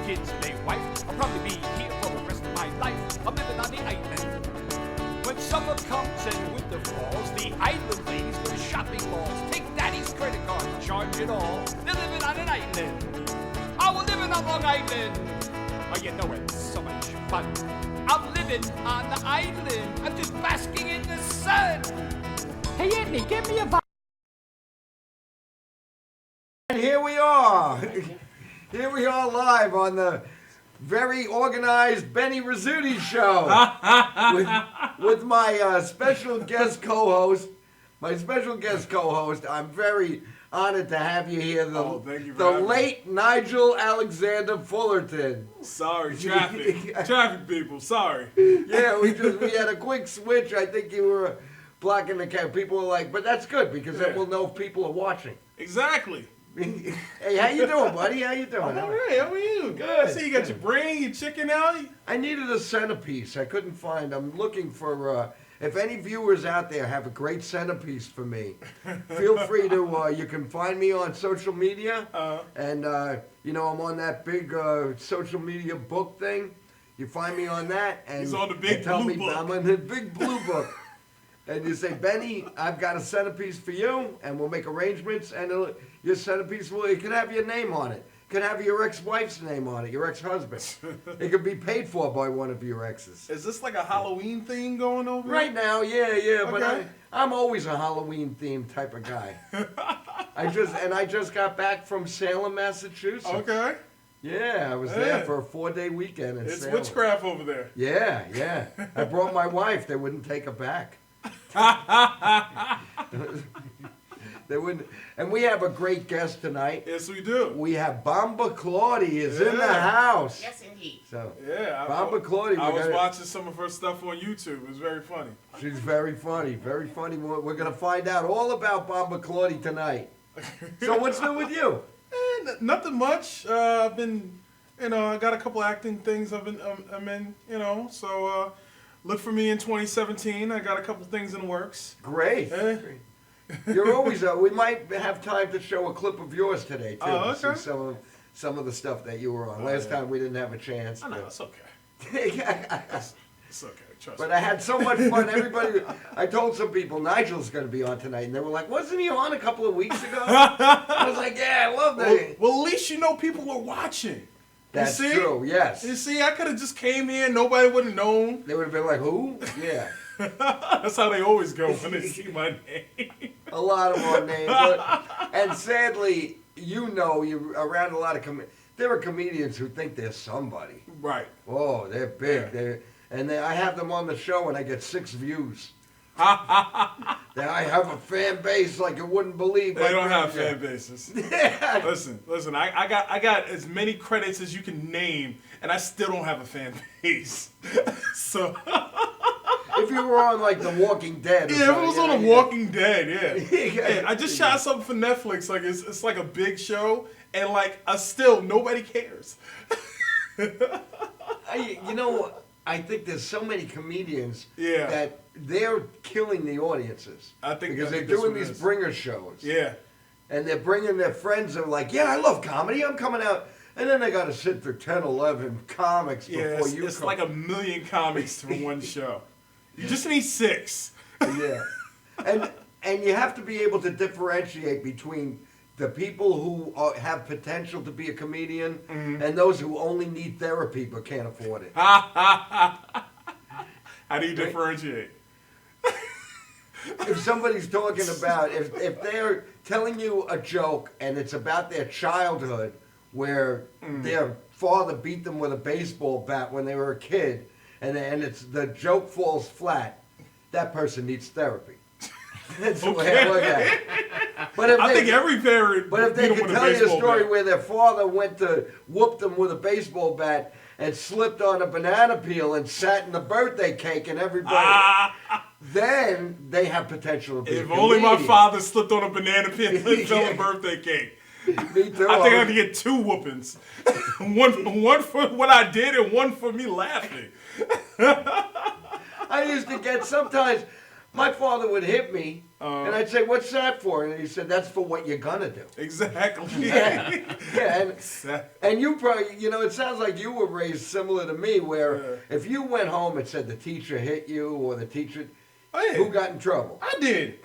kids and a wife. I'll probably be here for the rest of my life. I'm living on the island. When summer comes and winter falls, the island ladies go to shopping malls. Take daddy's credit card and charge it all. They're living on an island. Oh, we're living on Long Island. Oh, you know it's so much fun. I'm living on the island. I'm just basking in the sun. Hey, Anthony, give me a vibe. And here we are. Here we are live on the very organized Benny Rizzuti show with my special guest co-host. My special guest co-host. I'm very honored to have you here. Thank you for the having me. late Nigel Alexander Fullerton. Sorry, traffic. Traffic people, sorry. Yeah, we had a quick switch. I think you were blocking the camera. People were like, but that's good because then we'll know if people are watching. Exactly. Hey, how you doing, buddy? How you doing? I'm all right. How are you? Good. See, you got your brain, your chicken out. I needed a centerpiece. I couldn't find. I'm looking for. If any viewers out there have a great centerpiece for me, feel free to. You can find me on social media, and I'm on that big social media book thing. You find me on that, and he's on the big tell blue me book. I'm on the big blue book. And you say, Benny, I've got a centerpiece for you, and we'll make arrangements, and your centerpiece it could have your name on it. It could have your ex-wife's name on it, your ex-husband. It could be paid for by one of your exes. Is this like a Halloween theme going over? Right now, yeah, but Okay. I'm always a Halloween-themed type of guy. I just got back from Salem, Massachusetts. Okay. Yeah, I was there for a 4-day weekend in It's Salem. witchcraft over there. Yeah. I brought my wife. They wouldn't take her back. They wouldn't. And we have a great guest tonight. Yes, we do. We have Bomba Claudia is in the house. Yes, indeed. So Yeah. Bomba Claudia. I was watching some of her stuff on YouTube. It was very funny. She's very funny. Very funny. We're gonna find out all about Bomba Claudia tonight. So what's new with you? Nothing much. I've been, I got a couple acting things I'm in, so look for me in 2017. I got a couple things in the works. Great. You're always. We might have time to show a clip of yours today too. Oh, To okay. see some of the stuff that you were on. Last time we didn't have a chance. I know, but- it's okay. It's okay. Trust But me. I had so much fun. Everybody, I told some people Nigel's going to be on tonight, and they were like, "Wasn't he on a couple of weeks ago?" I was like, "Yeah, I love that." Well, at least people are watching. That's you see? true. Yes. You see, I could have just came here, nobody would have known. They would have been like, "Who?" Yeah. That's how they always go when they see my name. A lot of our names, and sadly, you're around a lot of there are comedians who think they're somebody. Right. Oh, they're big. I have them on the show, and I get 6 views. I have a fan base like you wouldn't believe. They don't have fan bases. Listen. I got as many credits as you can name, and I still don't have a fan base. So. If you were on like The Walking Dead. Or Yeah, if it was on The Walking Dead, yeah. Yeah. I just shot something for Netflix. Like it's like a big show, and like still nobody cares. I think there's so many comedians Yeah. that they're killing the audiences. I think because they're that's doing what it these is. bringer shows. Yeah. And they're bringing their friends and like, yeah, I love comedy. I'm coming out. And then they got to sit through 10, 11 comics Yeah, before you it's come. like 1 million comics for one show. You just need 6. Yeah. And you have to be able to differentiate between the people who have potential to be a comedian and those who only need therapy but can't afford it. How do you differentiate? If somebody's talking about, if they're telling you a joke and it's about their childhood where their father beat them with a baseball bat when they were a kid and the joke falls flat, that person needs therapy. That's the way I look at it. But if I think every parent. But if they beat 'em could with tell you a baseball story bat. where their father went to whoop them with a baseball bat and slipped on a banana peel and sat in the birthday cake and everybody, then they have potential to be a If only my comedian. father slipped on a banana peel and fell a birthday cake. Me too. I think I could get 2 whoopings. one for what I did and one for me laughing. I used to get sometimes. My father would hit me, and I'd say, "What's that for?" And he said, "That's for what you're gonna do." Exactly. Yeah, and Exactly. and you probably, it sounds like you were raised similar to me, where if you went home and said the teacher hit you or the teacher, who got in trouble? I did.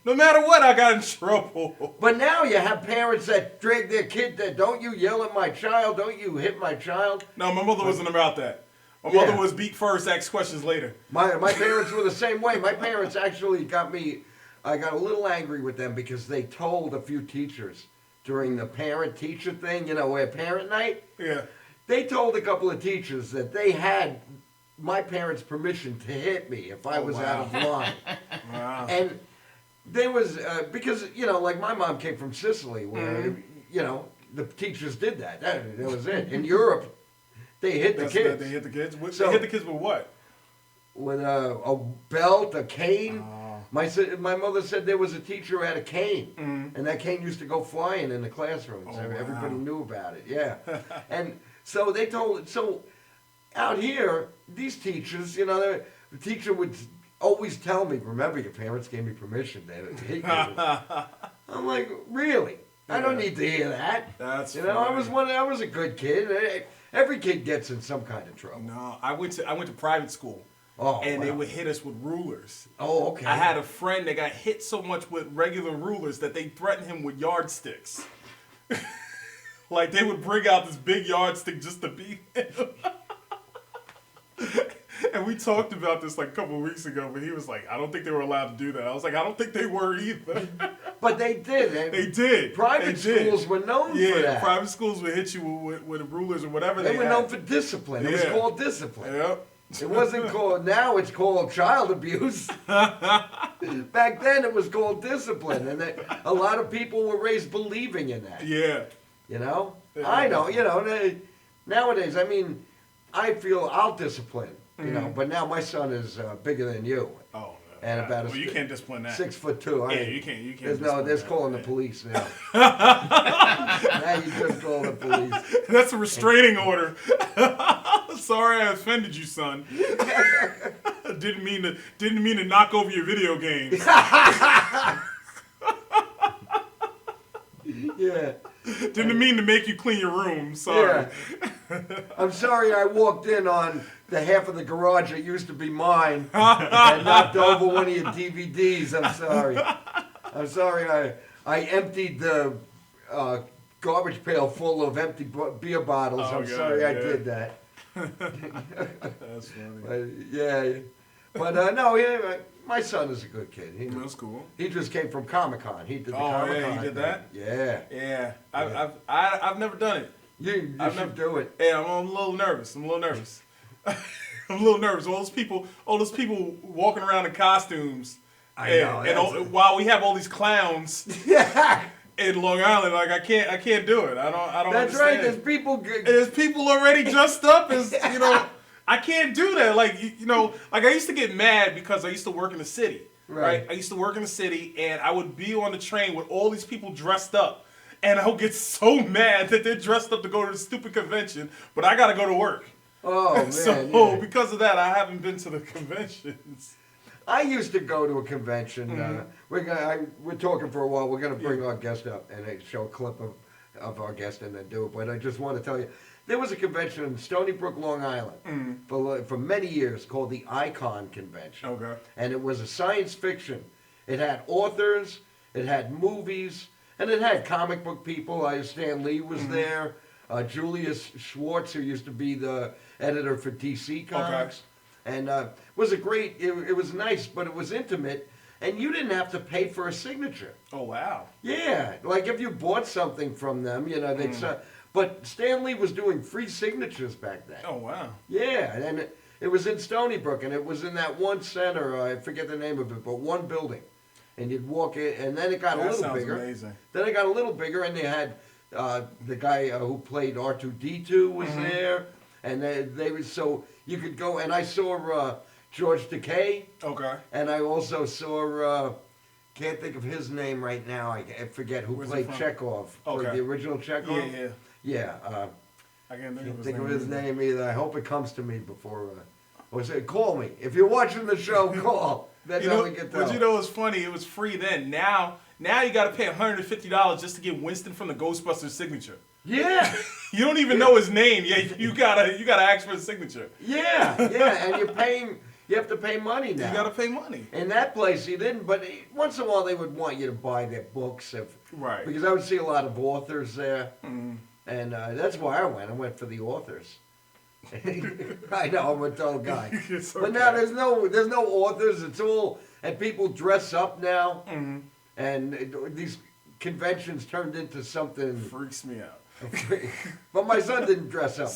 No matter what, I got in trouble. But now you have parents that drag their kid that, "Don't you yell at my child, don't you hit my child." No, my mother wasn't about that. My mother was beat first, ask questions later. My parents were the same way. My parents actually I got a little angry with them because they told a few teachers during the parent-teacher thing, where parent night. Yeah. They told a couple of teachers that they had my parents' permission to hit me if I was out of line. Wow. And there was, because, like my mom came from Sicily where, the teachers did that. That was it. In Europe, they hit the kids. They hit the kids? So, they hit the kids with what? With a belt, a cane. My mother said there was a teacher who had a cane, and that cane used to go flying in the classrooms. Everybody knew about it, yeah. And so they told, out here, these teachers, the teacher would always tell me, "Remember, your parents gave me permission to hit you." I'm like, really? I don't need to hear that. That's funny. I was a good kid. Every kid gets in some kind of trouble. No, I went to private school. Oh, and wow. They would hit us with rulers. Oh, okay. I had a friend that got hit so much with regular rulers that they threatened him with yardsticks. Like they would bring out this big yardstick just to beat him. And we talked about this like a couple of weeks ago, but he was like, "I don't think they were allowed to do that." I was like, "I don't think they were either." But they did. They did. Private schools were known for that. Yeah, private schools would hit you with rulers or whatever they were had. known for discipline. It was called discipline. Yep. It wasn't called, now it's called child abuse. Back then it was called discipline. And a lot of people were raised believing in that. Yeah. Yeah, I know, nowadays, I feel I'll discipline, but now my son is bigger than you. Oh, and about you can't discipline that. 6'2". You can't. There's calling the police now. Now you just call the police. That's a restraining order. Sorry I offended you, son. Didn't mean to knock over your video games. Yeah. Didn't mean to make you clean your room. Sorry. Yeah. I'm sorry I walked in on the half of the garage that used to be mine and knocked over one of your DVDs. I'm sorry. I'm sorry I emptied the garbage pail full of empty beer bottles. I'm sorry I did that. That's funny. No, my son is a good kid. That's cool. He just came from Comic-Con. He did the Comic-Con. Yeah, he did that? Yeah. Yeah. I've never done it. You should do it. Yeah, I'm a little nervous. I'm a little nervous. All those people walking around in costumes. While we have all these clowns. Yeah. In Long Island, like I can't do it. I don't. That's understand. Right. There's people already dressed up as I can't do that. Like like I used to get mad because I used to work in the city. Right. I used to work in the city, and I would be on the train with all these people dressed up, and I would get so mad that they're dressed up to go to the stupid convention, but I got to go to work. Oh man. So because of that, I haven't been to the conventions. I used to go to a convention. We're talking for a while. We're going to bring our guest up and show a clip of our guest and then do it. But I just want to tell you, there was a convention in Stony Brook, Long Island, for many years called the Icon Convention. Okay. And it was a science fiction. It had authors, it had movies, and it had comic book people. Stan Lee was there. Julius Schwartz, who used to be the editor for DC Comics. Okay. And it was it was nice, but it was intimate, and you didn't have to pay for a signature. Oh, wow. Yeah, like if you bought something from them, they'd but Stan Lee was doing free signatures back then. Oh, wow. Yeah, and it was in Stony Brook, and it was in that one center, I forget the name of it, but one building. And you'd walk in, and then it got a little bigger. Amazing. Then it got a little bigger, and they had the guy who played R2-D2 was there, and they were so... You could go, and I saw George Takei. Okay. And I also saw, can't think of his name right now. I forget who played Chekhov. Okay. The original Chekhov. Yeah. Yeah. I can't think of his name either. I hope it comes to me before Or say, call me. If you're watching the show, call. That's how we get But you know what's funny? It was free then. Now you got to pay $150 just to get Winston from the Ghostbusters signature. Yeah. You don't even know his name. Yeah, you gotta ask for his signature. Yeah, and you have to pay money now. You gotta pay money. In that place, you didn't, but once in a while they would want you to buy their books. Right. Because I would see a lot of authors there. Mm. And that's why I went. I went for the authors. I know, I'm a total guy. Okay. But now there's no authors. It's all, and people dress up now. Mm-hmm. And these conventions turned into something. Freaks me out. But my son didn't dress up.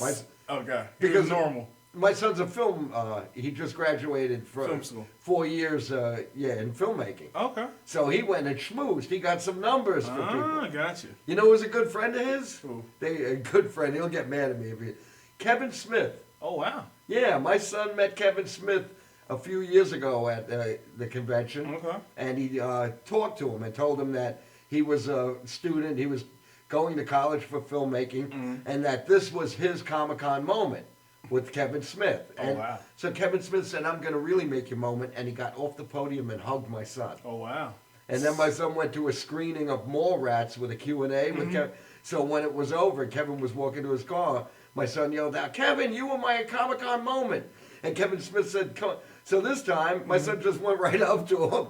Okay. Because normal. My son's a film. He just graduated from film school. 4 years. In filmmaking. Okay. So he went and schmoozed. He got some numbers for people. I got you. You know who's a good friend of his? Who? A good friend. He'll get mad at me if he. Kevin Smith. Oh wow. Yeah, my son met Kevin Smith a few years ago at the convention. Okay. And he talked to him and told him that he was a student. He was going to college for filmmaking, and that this was his Comic-Con moment with Kevin Smith. And wow. So Kevin Smith said, I'm going to really make your moment, and he got off the podium and hugged my son. Oh, wow. And then my son went to a screening of Mallrats with a Q&A with Kevin. So when it was over, Kevin was walking to his car, my son yelled out, Kevin, you were my Comic-Con moment. And Kevin Smith said, come on. So this time, my son just went right up to him.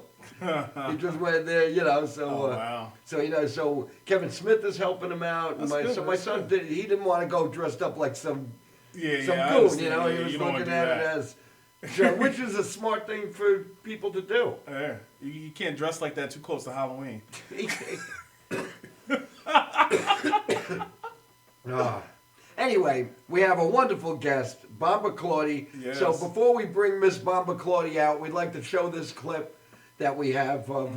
He just went there, so... wow. So Kevin Smith is helping him out. My son he didn't want to go dressed up like some goon, he was looking at it as... which is a smart thing for people to do. Yeah, you can't dress like that too close to Halloween. Anyway, we have a wonderful guest, Bomba Claudia. Yes. So before we bring Miss Bomba Claudia out, we'd like to show this clip that we have of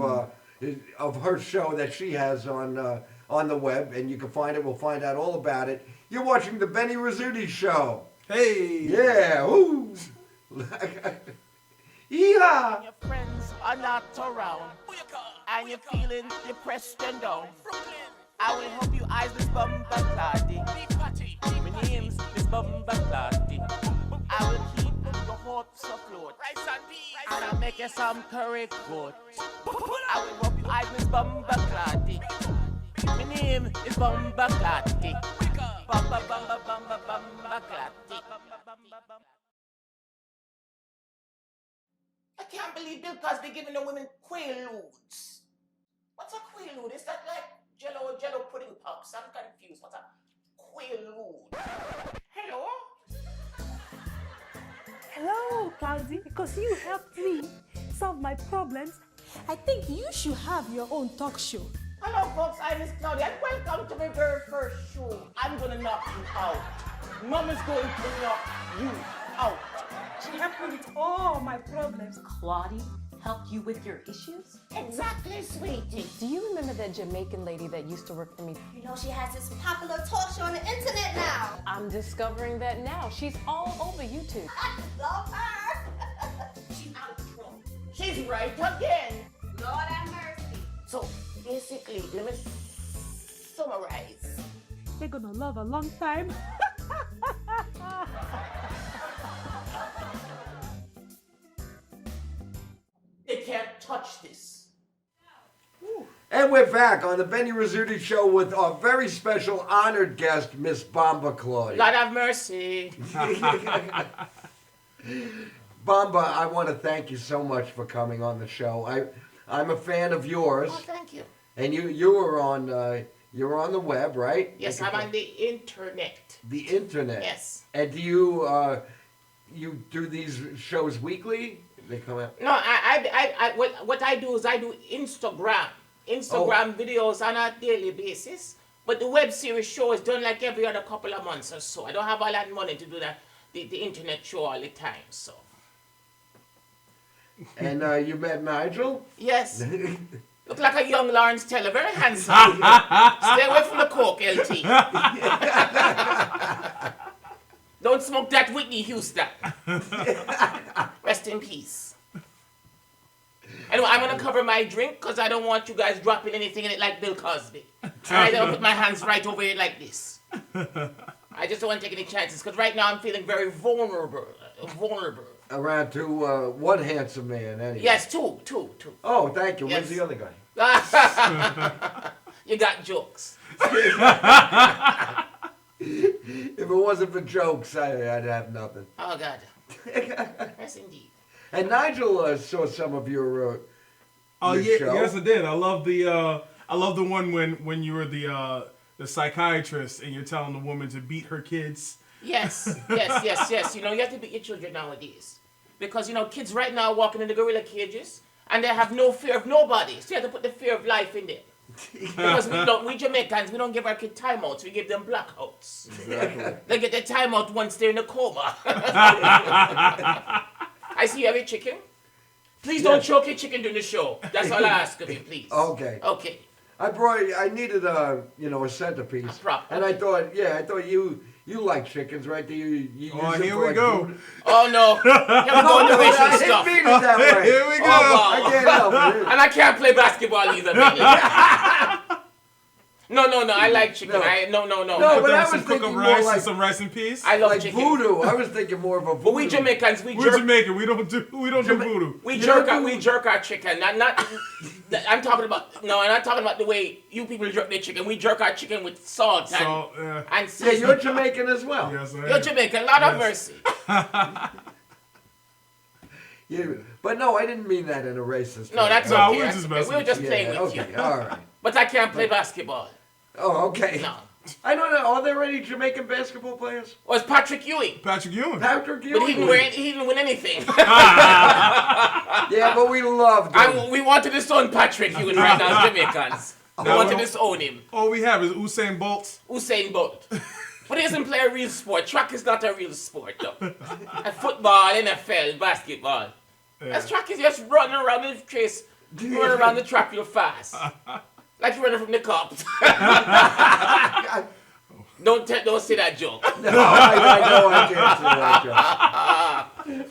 her show that she has on the web, and you can find it. We'll find out all about it. You're watching the Benny Rizzuti Show. Hey. Yeah. Woo. Yeah. Your friends are not around, and you're feeling depressed and down. I will help you eyes this Bomba Claudia. My name's Miss Bomba Claudia. I will keep your hopes afloat, and I'll make you some curry goat. I will help you eyes Miss Bomba Claudia. My name is Bomba Claudia. Bomba Claudia. I can't believe Bill Cosby giving the women quaaludes. What's a quaalude? Is that like Jello pudding pops? I'm confused. What's a quaalude? Hello? Hello, Cloudy. Because you helped me solve my problems, I think you should have your own talk show. Hello, folks. I'm Miss Claudia, and welcome to my very first show. I'm gonna knock you out. Mama's going to knock you out. She helped me with all my problems. Claudia helped you with your issues? Exactly, sweetie. Do you remember that Jamaican lady that used to work for me? You know she has this popular talk show on the internet now. I'm discovering that now. She's all over YouTube. I love her. She's out of control. She's right again. Lord have mercy. So, basically, let me summarize. They're gonna love a long time. They can't touch this. And we're back on the Benny Rizzuti Show with our very special honored guest, Miss Bomba Claudia. Lord have mercy. Bomba, I want to thank you so much for coming on the show. I'm a fan of yours. Oh, thank you. And you were on the web, right? Yes, I'm on the internet. The internet. Yes. And do you do these shows weekly? They come out. No, what I do is I do Instagram videos on a daily basis. But the web series show is done like every other couple of months or so. I don't have all that money to do the internet show all the time, so. And you met Nigel? Yes. Look like a young Lawrence Taylor, very handsome. Stay away from the coke, LT. Don't smoke that Whitney Houston. Rest in peace. Anyway, I'm going to cover my drink because I don't want you guys dropping anything in it like Bill Cosby. Alright, I'll put my hands right over it like this. I just don't want to take any chances because right now I'm feeling very vulnerable. around to one handsome man, anyway. Yes, two. Oh, thank you. Yes. Where's the other guy? You got jokes. If it wasn't for jokes, I'd have nothing. Oh, God. Yes, indeed. And Nigel saw some of your Oh your yeah, show. yes I did. I love the one when you were the psychiatrist and you're telling the woman to beat her kids. Yes. You know, you have to beat your children nowadays. Because, you know, kids right now are walking in the gorilla cages and they have no fear of nobody. So you have to put the fear of life in there. Because we Jamaicans, we don't give our kids timeouts, we give them blackouts. Exactly. They get the timeout once they're in a coma. I see you have a chicken. Please don't choke your chicken during the show. That's all I ask of you, please. Okay. Okay. I needed a centerpiece. A prop, And okay. I thought you like chickens, right? Do you use them Here for, we like, go. food? Oh, no. You're going to I racial didn't stuff. mean it that way. Here we go. Oh, wow. I can't help it. And I can't play basketball either, baby. No, I like chicken. No. No. No, Put but down I some was cook up thinking more rice like- and some rice and peas. I love Like chicken. voodoo. I was thinking more of a voodoo. But we Jamaicans, we We're jerk. Jamaican. We don't do voodoo. We You jerk. don't We jerk our chicken. Not. I'm talking about. No, I'm not talking about the way you people jerk their chicken. We jerk our chicken with salt and So and Yeah, seasoning. you're Jamaican as well. yes, I You're am. Jamaican. Lord have mercy. Yeah, but no, I didn't mean that in a racist No, way. that's No, okay. we're That's just okay. messing We were with just Yeah, playing with okay, you. all right. But I can't play basketball. Oh, okay. No. I don't know. Are there any Jamaican basketball players? Well, it's Patrick Ewing. Patrick Ewing. Patrick But Ewing. he didn't win anything. Yeah, but we loved him. We want to disown Patrick Ewing right now as Jamaicans. We No, want to no. disown him. All we have is Usain Bolt. Usain Bolt. But he doesn't play a real sport. Track is not a real sport, though. And football, NFL, basketball. That's track is just running around the trace, running around the track real fast. Like you're running from the cops. Don't say that joke. No, I know I can't say that joke.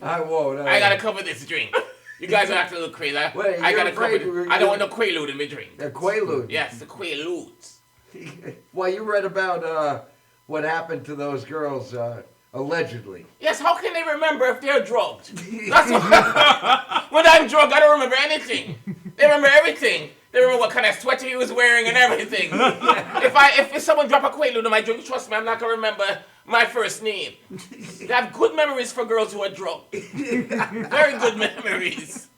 I won't. I gotta cover this drink. You guys are acting a little crazy. Wait, I you're gotta cover afraid this. we're- I don't want no Quaalude in my drink. The Quaalude. Yes, the Quaaludes. Well, you read about what happened to those girls, allegedly. Yes, how can they remember if they're drugged? That's what, when I'm drugged, I don't remember anything. They remember everything. They remember what kind of sweater he was wearing and everything. If someone drop a Quaalude in my drink, trust me, I'm not gonna remember my first name. They have good memories for girls who are drugged. Very good memories.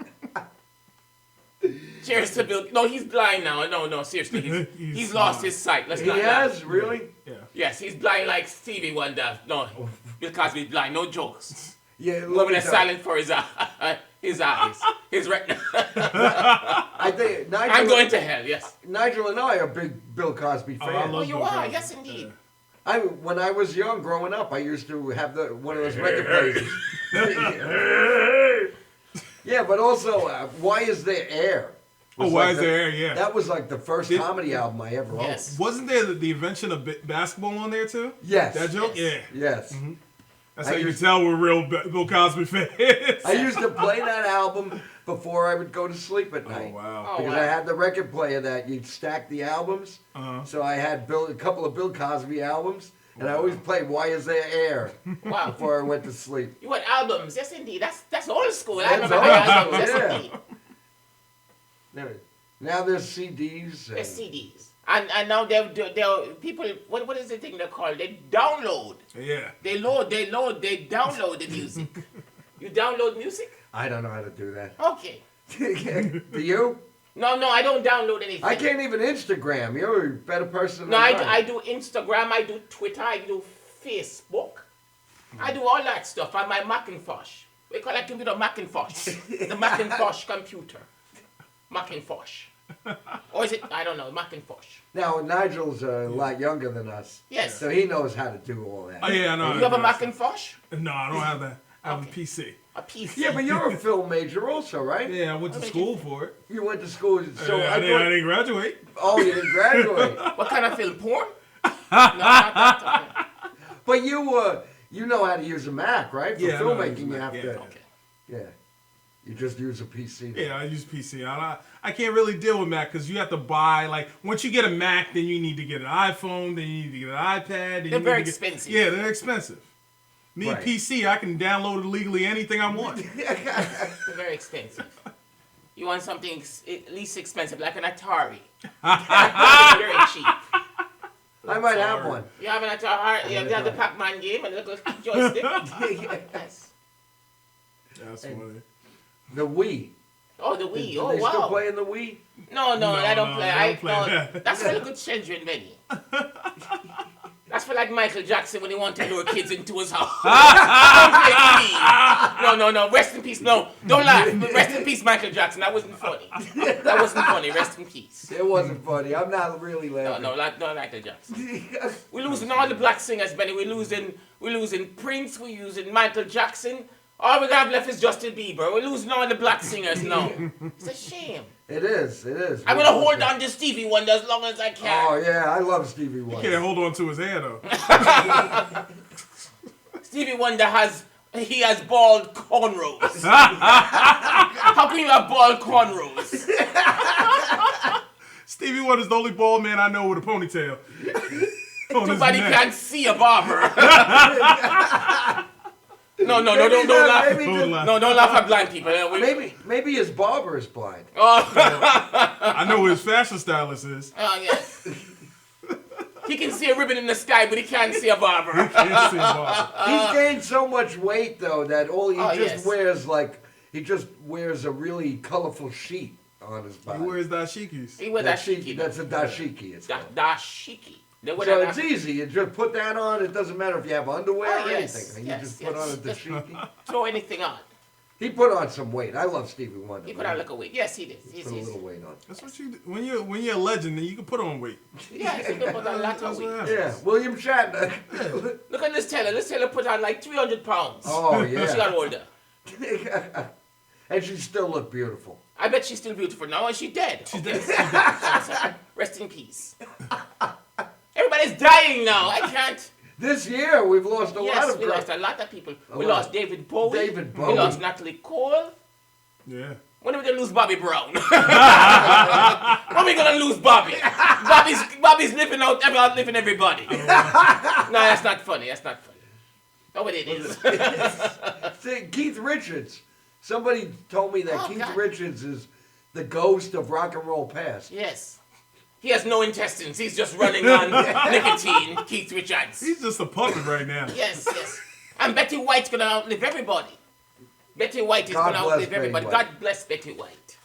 Cheers to Bill. No, he's blind now. No, seriously. He's lost his sight. Let's He not laugh. has? Really? Yeah. Yes, he's blind like Stevie Wonder. No, Bill Cosby's blind. No jokes. Yeah, Woman is silent for his eyes. His retina. I think Nigel, I'm going to hell, yes. Nigel and I are big Bill Cosby I fans. love Oh, you Bill are? Cosby. Yes, indeed. When I was young, growing up, I used to have one of those record players. Yeah, but also, Why Is There Air? Oh, was Why like Is the- There Air? Yeah. That was like the first comedy album I ever owned. Yes. Wasn't there the invention of basketball on there too? Yes. That joke? Yes. Yeah. Yes. That's I how you can used- tell we're real Bill Cosby fans. I used to play that album before I would go to sleep at Oh, night. wow. Oh, Because wow. I had the record player that you'd stack the albums. Uh-huh. So I had a couple of Bill Cosby albums, and I always played Why Is There Air Wow. before I went to sleep. You want albums? Yes, indeed. That's old school. I That's remember old my albums. school, Yes, yeah. indeed. Now there's CDs. There's CDs. And now they're people, what is the thing they're called? They download. Yeah. They download the music. You download music? I don't know how to do that. Okay. Do you? No, I don't download anything. I can't even Instagram. You're a better person No, than I do Instagram, I do Twitter, I do Facebook. I do all that stuff on my Macintosh. We call that computer Macintosh. The Macintosh computer. Macintosh. Or is it, I don't know, Macintosh. Now, Nigel's a lot younger than us. Yes. So he knows how to do all that. Oh, yeah, I know. You have a Macintosh? No, I don't have that. I have Okay. a PC. A PC. Yeah, but you're a film major also, right? Yeah, I went to Okay. school for it. You went to school, so I I didn't thought, graduate. oh, you didn't graduate. What kind of film? Porn? No, not that. Okay. But you know how to use a Mac, right? For Yeah, I know how to use filmmaking, a you Mac, have yeah. to. Okay. Yeah. You just use a PC. Yeah, I use PC. I can't really deal with Mac because you have to buy, like, once you get a Mac, then you need to get an iPhone, then you need to get an iPad. Then They're you need very to get- expensive. Yeah, they're expensive. Me Right. PC, I can download illegally anything I want. Very expensive. You want something at least expensive, like an Atari. Very cheap. I might have one. You have an Atari. You have the Pac-Man game and a little joystick. Yes. That's funny. The Wii. Oh, the Wii. Do Oh, they wow. still playing the Wii? No, I don't play. I don't play that. That's for the good children, Benny. That's for like Michael Jackson when he wanted to lure kids into his house. Don't play Wii. No. Rest in peace. No, don't laugh. Rest in peace, Michael Jackson. That wasn't funny. That wasn't funny. Rest in peace. It wasn't funny. I'm not really laughing. No, Michael Jackson. We're losing all the black singers, Benny. We're losing Prince. We're losing Michael Jackson. All we have left is Justin Bieber. We're losing all the black singers now. It's a shame. It is. I'm gonna hold on to Stevie Wonder as long as I can. Oh yeah, I love Stevie Wonder. Can't hold on to his hair though. Stevie Wonder has bald cornrows. How can you have bald cornrows? Stevie Wonder's the only bald man I know with a ponytail. Nobody can see a barber. No, don't laugh. Don't laugh at blind people. Maybe his barber is blind. I know who his fashion stylist is. Oh, yes. He can see a ribbon in the sky, but he can't see a barber. Can't see a barber. He's gained so much weight though that he just wears a really colorful sheet on his body. He wears dashikis. He wears dashiki. That's a dashiki. It's called. Dashiki. So it's easy. You just put that on. It doesn't matter if you have underwear or yes, anything. yes, You just put on a dashiki. Throw anything on. He put on some weight. I love Stevie Wonder. He put on like a weight. Yes, he did. He put a little weight on. That's what you do. When you're a legend, then you can put on weight. Yes, he can put on lots of weight. Yeah, William Shatner. Look at Liz Taylor. Liz Taylor put on like 300 pounds. Oh yeah. She got older. And she still looked beautiful. I bet she's still beautiful now, and she's dead. She's Okay. dead. Rest in peace. Everybody's dying now. I can't. This year we've lost a lot Yes, of. we lost a lot of people. We lot. lost David Bowie. David We Bowie. lost Natalie Cole. Yeah. When are we gonna lose Bobby Brown? When are we gonna lose Bobby? Bobby's outliving everybody. No, that's not funny. That's not funny. Oh, but it is. See, Keith Richards. Somebody told me that Keith God. Richards is the ghost of rock and roll past. Yes. He has no intestines. He's just running on nicotine. Keith Richards. He's just a puppet right now. Yes. And Betty White's gonna outlive everybody. Betty White is God gonna bless outlive Betty everybody. White. God bless Betty White.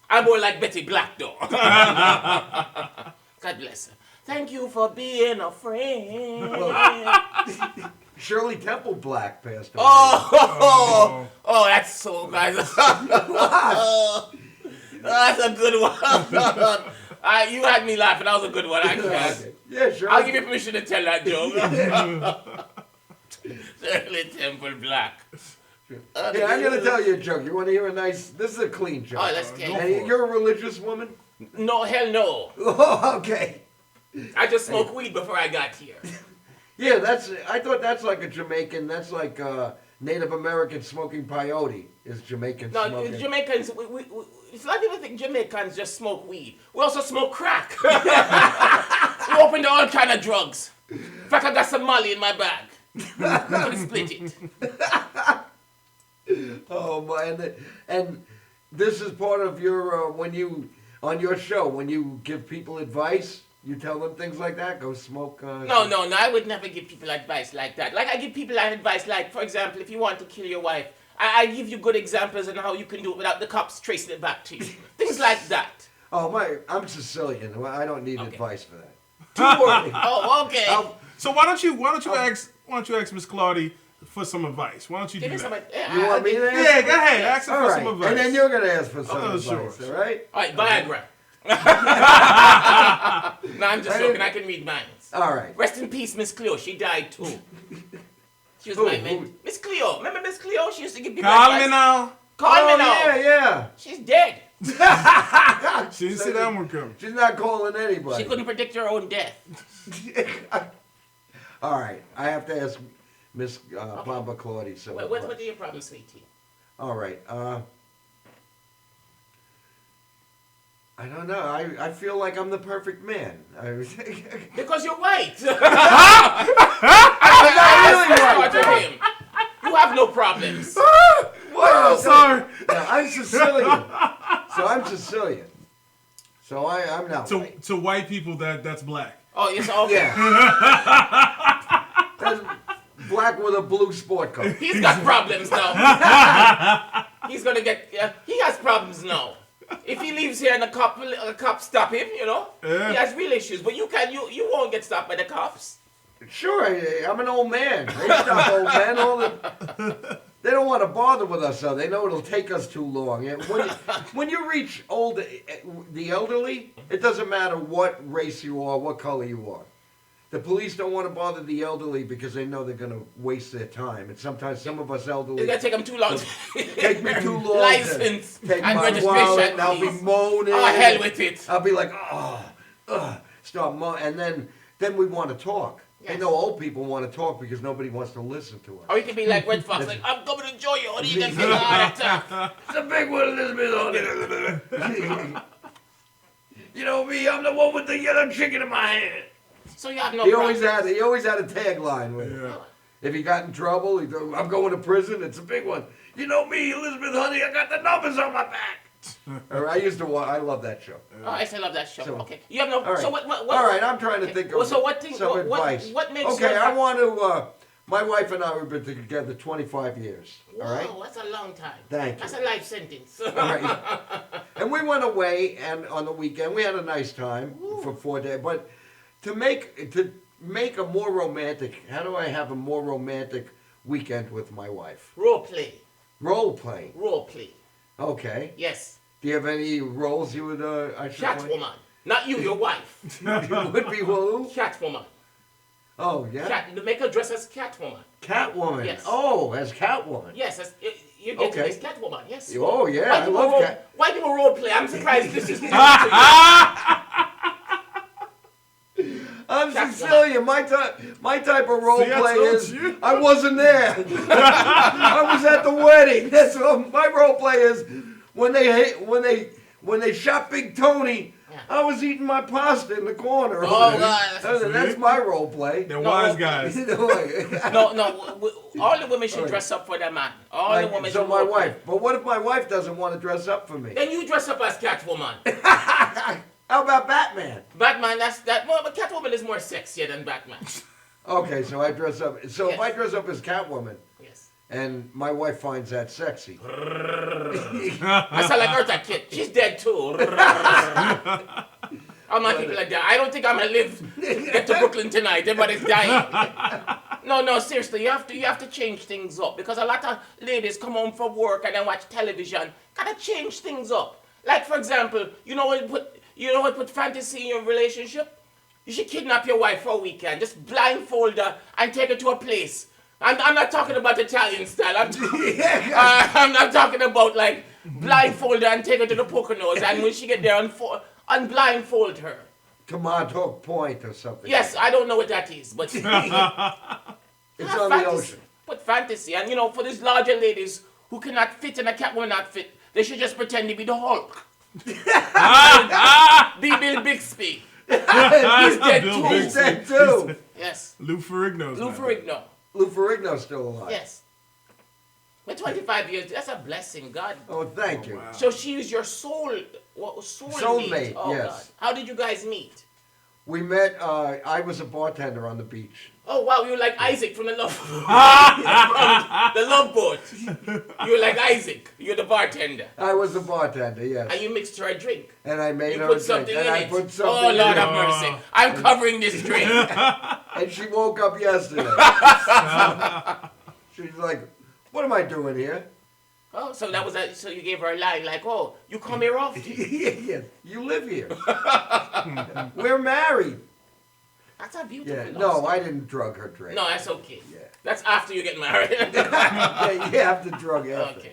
I'm more like Betty Black though. God bless her. Thank you for being a friend. Shirley Temple Black passed away. Oh, that's so guys. That's a good one. You had me laughing. That was a good one. I can't. Yeah, sure. I'll give you permission to tell that joke. Shirley Temple Black. Yeah, I'm gonna tell you a joke. You want to hear a nice? This is a clean joke. Oh, let's get And you're a religious woman? No, hell no. Oh, okay. I just smoked weed before I got here. Yeah, I thought that's like a Jamaican. That's like Native American smoking peyote is Jamaican No, smoking. Jamaicans, a lot of people think Jamaicans just smoke weed. We also smoke crack. We open to all kind of drugs. In fact, I got some Molly in my bag. I'm gonna split it. Oh my! And this is part of your when you on your show when you give people advice. You tell them things like that. Go smoke. No. I would never give people advice like that. Like I give people advice, like for example, if you want to kill your wife, I give you good examples on how you can do it without the cops tracing it back to you. Things like that. Oh I'm Sicilian. I don't need advice for that. Oh, okay. So why don't you ask Miss Claudia for some advice? Why don't you do Give me that? some. You want me to ask? Yeah, go ahead. Ask her All for right. some advice. And then you're gonna ask for some advice. Sure. All right. All right, Viagra. No, I'm just joking. I can read minds. All right. Rest in peace, Miss Cleo. She died too. She was Who? my mentor. Miss Cleo. Remember Miss Cleo? She used to give people Call advice. me now. Call me now. Yeah. She's dead. She didn't see that one coming. She's not calling anybody. She couldn't predict her own death. All right. I have to ask Miss Bamba Claudia. So What are your problems, sweetie? All right. I don't know. I feel like I'm the perfect man. Because you're white. I'm not really white. not white. To white people, that's black. Oh, it's okay. Yeah. That's black with a blue sport coat. He's got problems now. He's gonna get. He has problems now. If he leaves here and a cop stop him, he has real issues. But you won't get stopped by the cops. Sure, I'm an old man. They stop old men They don't want to bother with us, so they know it'll take us too long. When you reach the elderly, it doesn't matter what race you are, what color you are. The police don't want to bother the elderly because they know they're going to waste their time. And sometimes some of us elderly... It's going to take them too long. Take me too long. License take and my registration. wallet, and I'll be moaning. Oh, hell with it. I'll be like, start moaning. And then we want to talk. Yes. I know old people want to talk because nobody wants to listen to us. Or you can be like Red Fox, like, I'm coming to enjoy you. What are you going to feel heart attack? It's a big one, Elizabeth. You know me, I'm the one with the yellow chicken in my hand. So you have no He problems. always had a tagline with it. If he got in trouble, he'd go, I'm going to prison. It's a big one. You know me, Elizabeth, honey, I got the numbers on my back. All right, I love that show. Oh, I still love that show. So- okay. You have no... All right. So what All right, I'm trying to think of so what thing, some what, advice. what makes okay, your... I want to... my wife and I have been together 25 years. Wow, All right? that's a long time. Thank you. That's a life sentence. All right. And we went away, and on the weekend we had a nice time for 4 days. But to make a more romantic, how do I have a more romantic weekend with my wife? Role play. Role play. Role play. Okay. Yes. Do you have any roles you would? I should play? Catwoman. Not you, your wife. Would be who? Catwoman. Oh yeah. Make her dress as Catwoman. Catwoman. Yes. Oh, as Catwoman. Yes, you get Okay. to be Catwoman. Yes. Oh yeah, I love Cat. White people role play. I'm surprised this is new to you. I'm That's Sicilian. My type of role See, I play told is you. I wasn't there. I was at the wedding. That's what my role play is. When they shot Big Tony, I was eating my pasta in the corner. Oh, God. That's my role play. They're wise guys. No, all the women should dress up for their man. All the women So should my role play. wife. But what if my wife doesn't want to dress up for me? Then you dress up as Catwoman. How about Batman? Batman, well, but Catwoman is more sexier than Batman. Okay, so I dress up. So if Yes. I dress up as Catwoman, Yes. and my wife finds that sexy, I sound like Eartha Kitt. She's dead too. I'm not people like that. I don't think I'm gonna get to Brooklyn tonight. Everybody's dying. No, seriously, you have to change things up because a lot of ladies come home from work and then watch television. Gotta change things up. Like for example, you know what put fantasy in your relationship? You should kidnap your wife for a weekend. Just blindfold her and take her to a place. I'm not talking about Italian style. I'm not talking about like blindfold her and take her to the Poconos and when she get there unblindfold her. Tomato Point or something. Yes, I don't know what that is, but It's on the ocean. But fantasy, and for these larger ladies who cannot fit in a Catwoman outfit, they should just pretend to be the Hulk. Be Bill Bixby. He's dead Bill too. Bixby. He's dead too. Yes. Lou Ferrigno's Lou not Ferrigno. Lou Ferrigno's still alive. Yes. But 25 years, that's a blessing, God. Oh, thank you. wow. So she is your soulmate. Soulmate, Oh, yes. God. How did you guys meet? We met. I was a bartender on the beach. Oh, wow, you were like Isaac from the Love the Love Boat. You were like Isaac. You're the bartender. I was the bartender, yes. And you mixed her a drink. And I made You her put a drink. something And in I it. put something Oh, Lord in have it. mercy. I'm covering this drink. And she woke up yesterday. She's like, what am I doing here? Oh, so so you gave her a line like, oh, you come here often. Yes, you live here. We're married. That's a beautiful Yeah, love no, story. I didn't drug her drink. No, that's okay. Yeah. That's after you get married. Yeah, you have to drug after. Okay.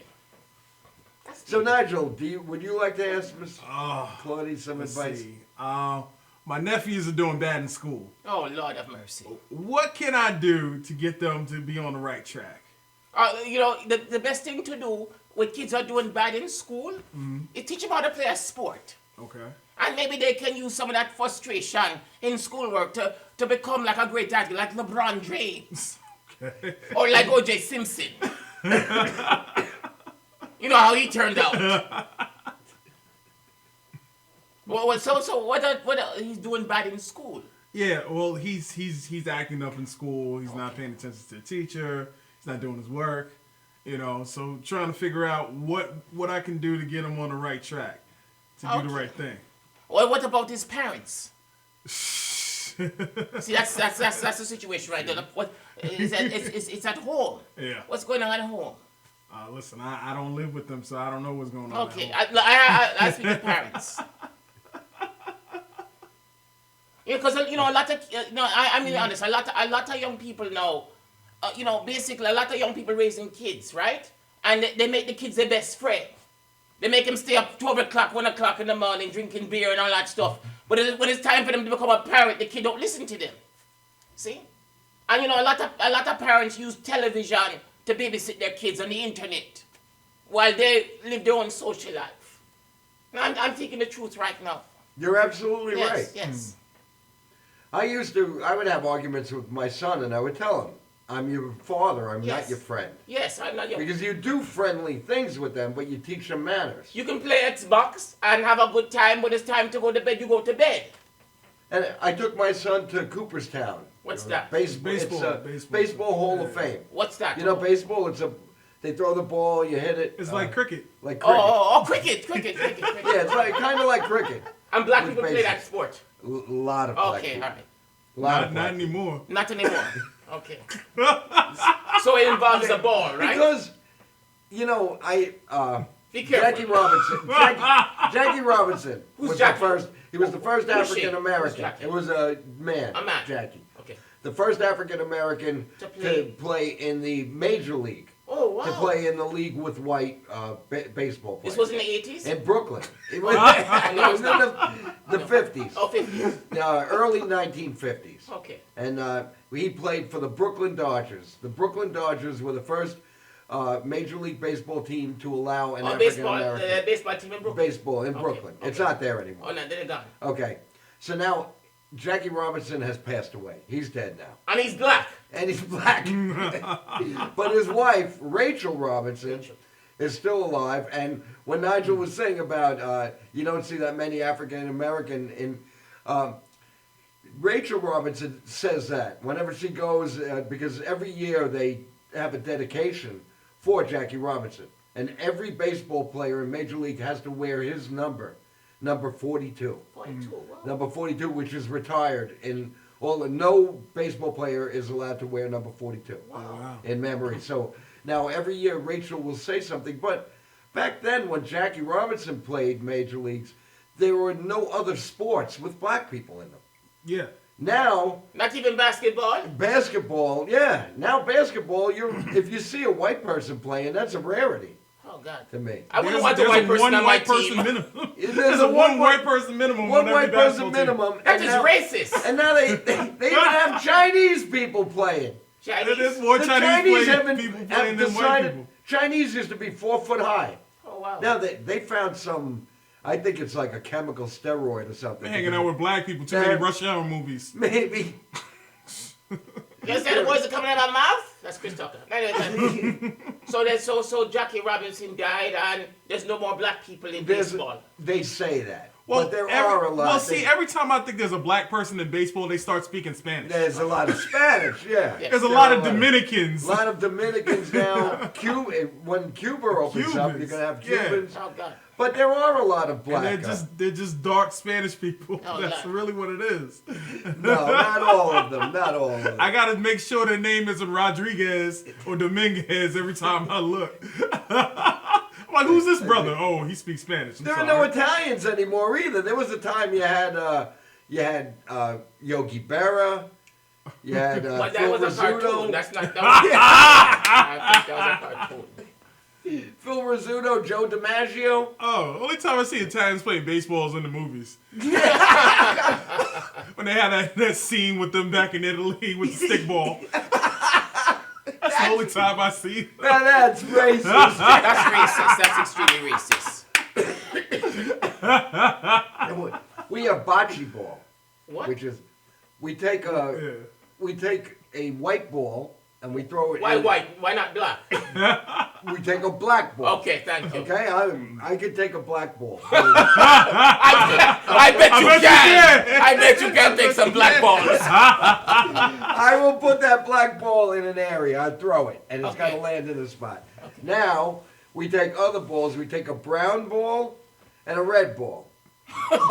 That's So beautiful. Nigel, would you like to ask Miss Oh, Claudie some let's advice? see. My nephews are doing bad in school. Oh, Lord have mercy. What can I do to get them to be on the right track? The best thing to do when kids are doing bad in school is teach them how to play a sport. Okay. And maybe they can use some of that frustration in schoolwork to become like a great athlete, like LeBron James. Okay. Or like O.J. Simpson. You know how he turned out. So what he's doing bad in school? Yeah, well, he's acting up in school. He's not paying attention to the teacher. He's not doing his work. So trying to figure out what I can do to get him on the right track, to do the right thing. Well, what about his parents? See, that's the situation right there. What it's at home. Yeah. What's going on at home? Listen, I don't live with them, so I don't know what's going on. Okay, at home. I speak to parents. Yeah, because a lot of I mean honest, a lot of young people now, basically a lot of young people raising kids, right? And they make the kids their best friend. They make them stay up 12 o'clock, 1 o'clock in the morning drinking beer and all that stuff. But when it's time for them to become a parent, the kid don't listen to them. See? And a lot of parents use television to babysit their kids on the internet while they live their own social life. And I'm thinking the truth right now. You're absolutely right. Yes. I would have arguments with my son, and I would tell him, I'm your father, I'm not your friend. Yes, I'm not your friend. Because you do friendly things with them, but you teach them manners. You can play Xbox and have a good time. When it's time to go to bed, you go to bed. And I took my son to Cooperstown. What's that? Baseball. It's Baseball Hall of Fame. What's that? Baseball, they throw the ball, you hit it. It's like cricket. Like cricket. Cricket. Yeah, it's kind of like cricket. And black people play that sport. A lot of black people. All right. Not anymore. Not anymore. Okay. So it involves a ball, right? Because, Be careful. Jackie Robinson. Jackie Robinson was Jackie? the first. He was the first Who's she? African American. Who's Jackie? It was a man. A man. Jackie. Okay. The first African American To to play in the major league. Oh, wow. To play in the league with white baseball players. This was in the 80s? In Brooklyn. It was in the 50s. Oh, 50s. Early 1950s. Okay. And he played for the Brooklyn Dodgers. The Brooklyn Dodgers were the first Major League Baseball team to allow an African American. Baseball team in Brooklyn. Baseball in Brooklyn. Okay. It's not there anymore. Oh, no, they're gone. Okay. So now, Jackie Robinson has passed away. He's dead now. And he's black. And he's black. But his wife, Rachel Robinson, is still alive. And when Nigel was saying about you don't see that many African American in... Rachel Robinson says that whenever she goes, because every year they have a dedication for Jackie Robinson. And every baseball player in Major League has to wear his number 42. 42, wow. Number 42, which is retired. No baseball player is allowed to wear number 42 in memory. So now every year Rachel will say something. But back then when Jackie Robinson played Major Leagues, there were no other sports with black people in them. Yeah. Now... Not even basketball? Basketball, yeah. Now basketball, if you see a white person playing, that's a rarity. Oh, God. To me. I wouldn't want a white person on my team. Minimum. There's a one white person minimum. One on white every person basketball minimum. That is racist. And now they even have Chinese people playing. Team. There's more The Chinese have people playing than white decided people. Chinese used to be 4 foot high. Oh, wow. Now they found some, I think it's like a chemical steroid or something. They're hanging out with black people. Too many Rush Hour movies. Maybe. You understand the words that coming out of my mouth? That's Chris Tucker. So Jackie Robinson died, and there's no more black people in baseball. They say that. Well, but there are a lot. Well, see, every time I think there's a black person in baseball, they start speaking Spanish. There's a lot of Spanish, yeah. There's a lot of Dominicans. A lot of Dominicans now. When Cuba opens up, you're going to have Cubans. Oh, God. But there are a lot of black And they're just dark Spanish people. Oh, That's no. really what it is. No, not all of them. Not all of them. I gotta make sure their name isn't Rodriguez or Dominguez every time I look. I'm like, who's this brother? Oh, he speaks Spanish. There are no Italians anymore either. There was a time you had Yogi Berra. You had But that Phil was a cartoon. Rizzuto. That's not I think that was a cartoon. Phil Rizzuto, Joe DiMaggio. Oh, only time I see Italians playing baseball is in the movies. When they had that scene with them back in Italy with the stickball. That's the only time I see them. Now that's racist. That's racist. That's extremely racist. We have bocce ball, What? which is we take a white ball and we throw it. Why in. white? Why not black? We take a black ball. Okay, thank you. Okay, I could take a black ball. I bet you can. I bet you can take some black balls. I will put that black ball in an area. I throw it, and it's got to Okay. land in a spot. Now we take other balls. We take a brown ball and a red ball.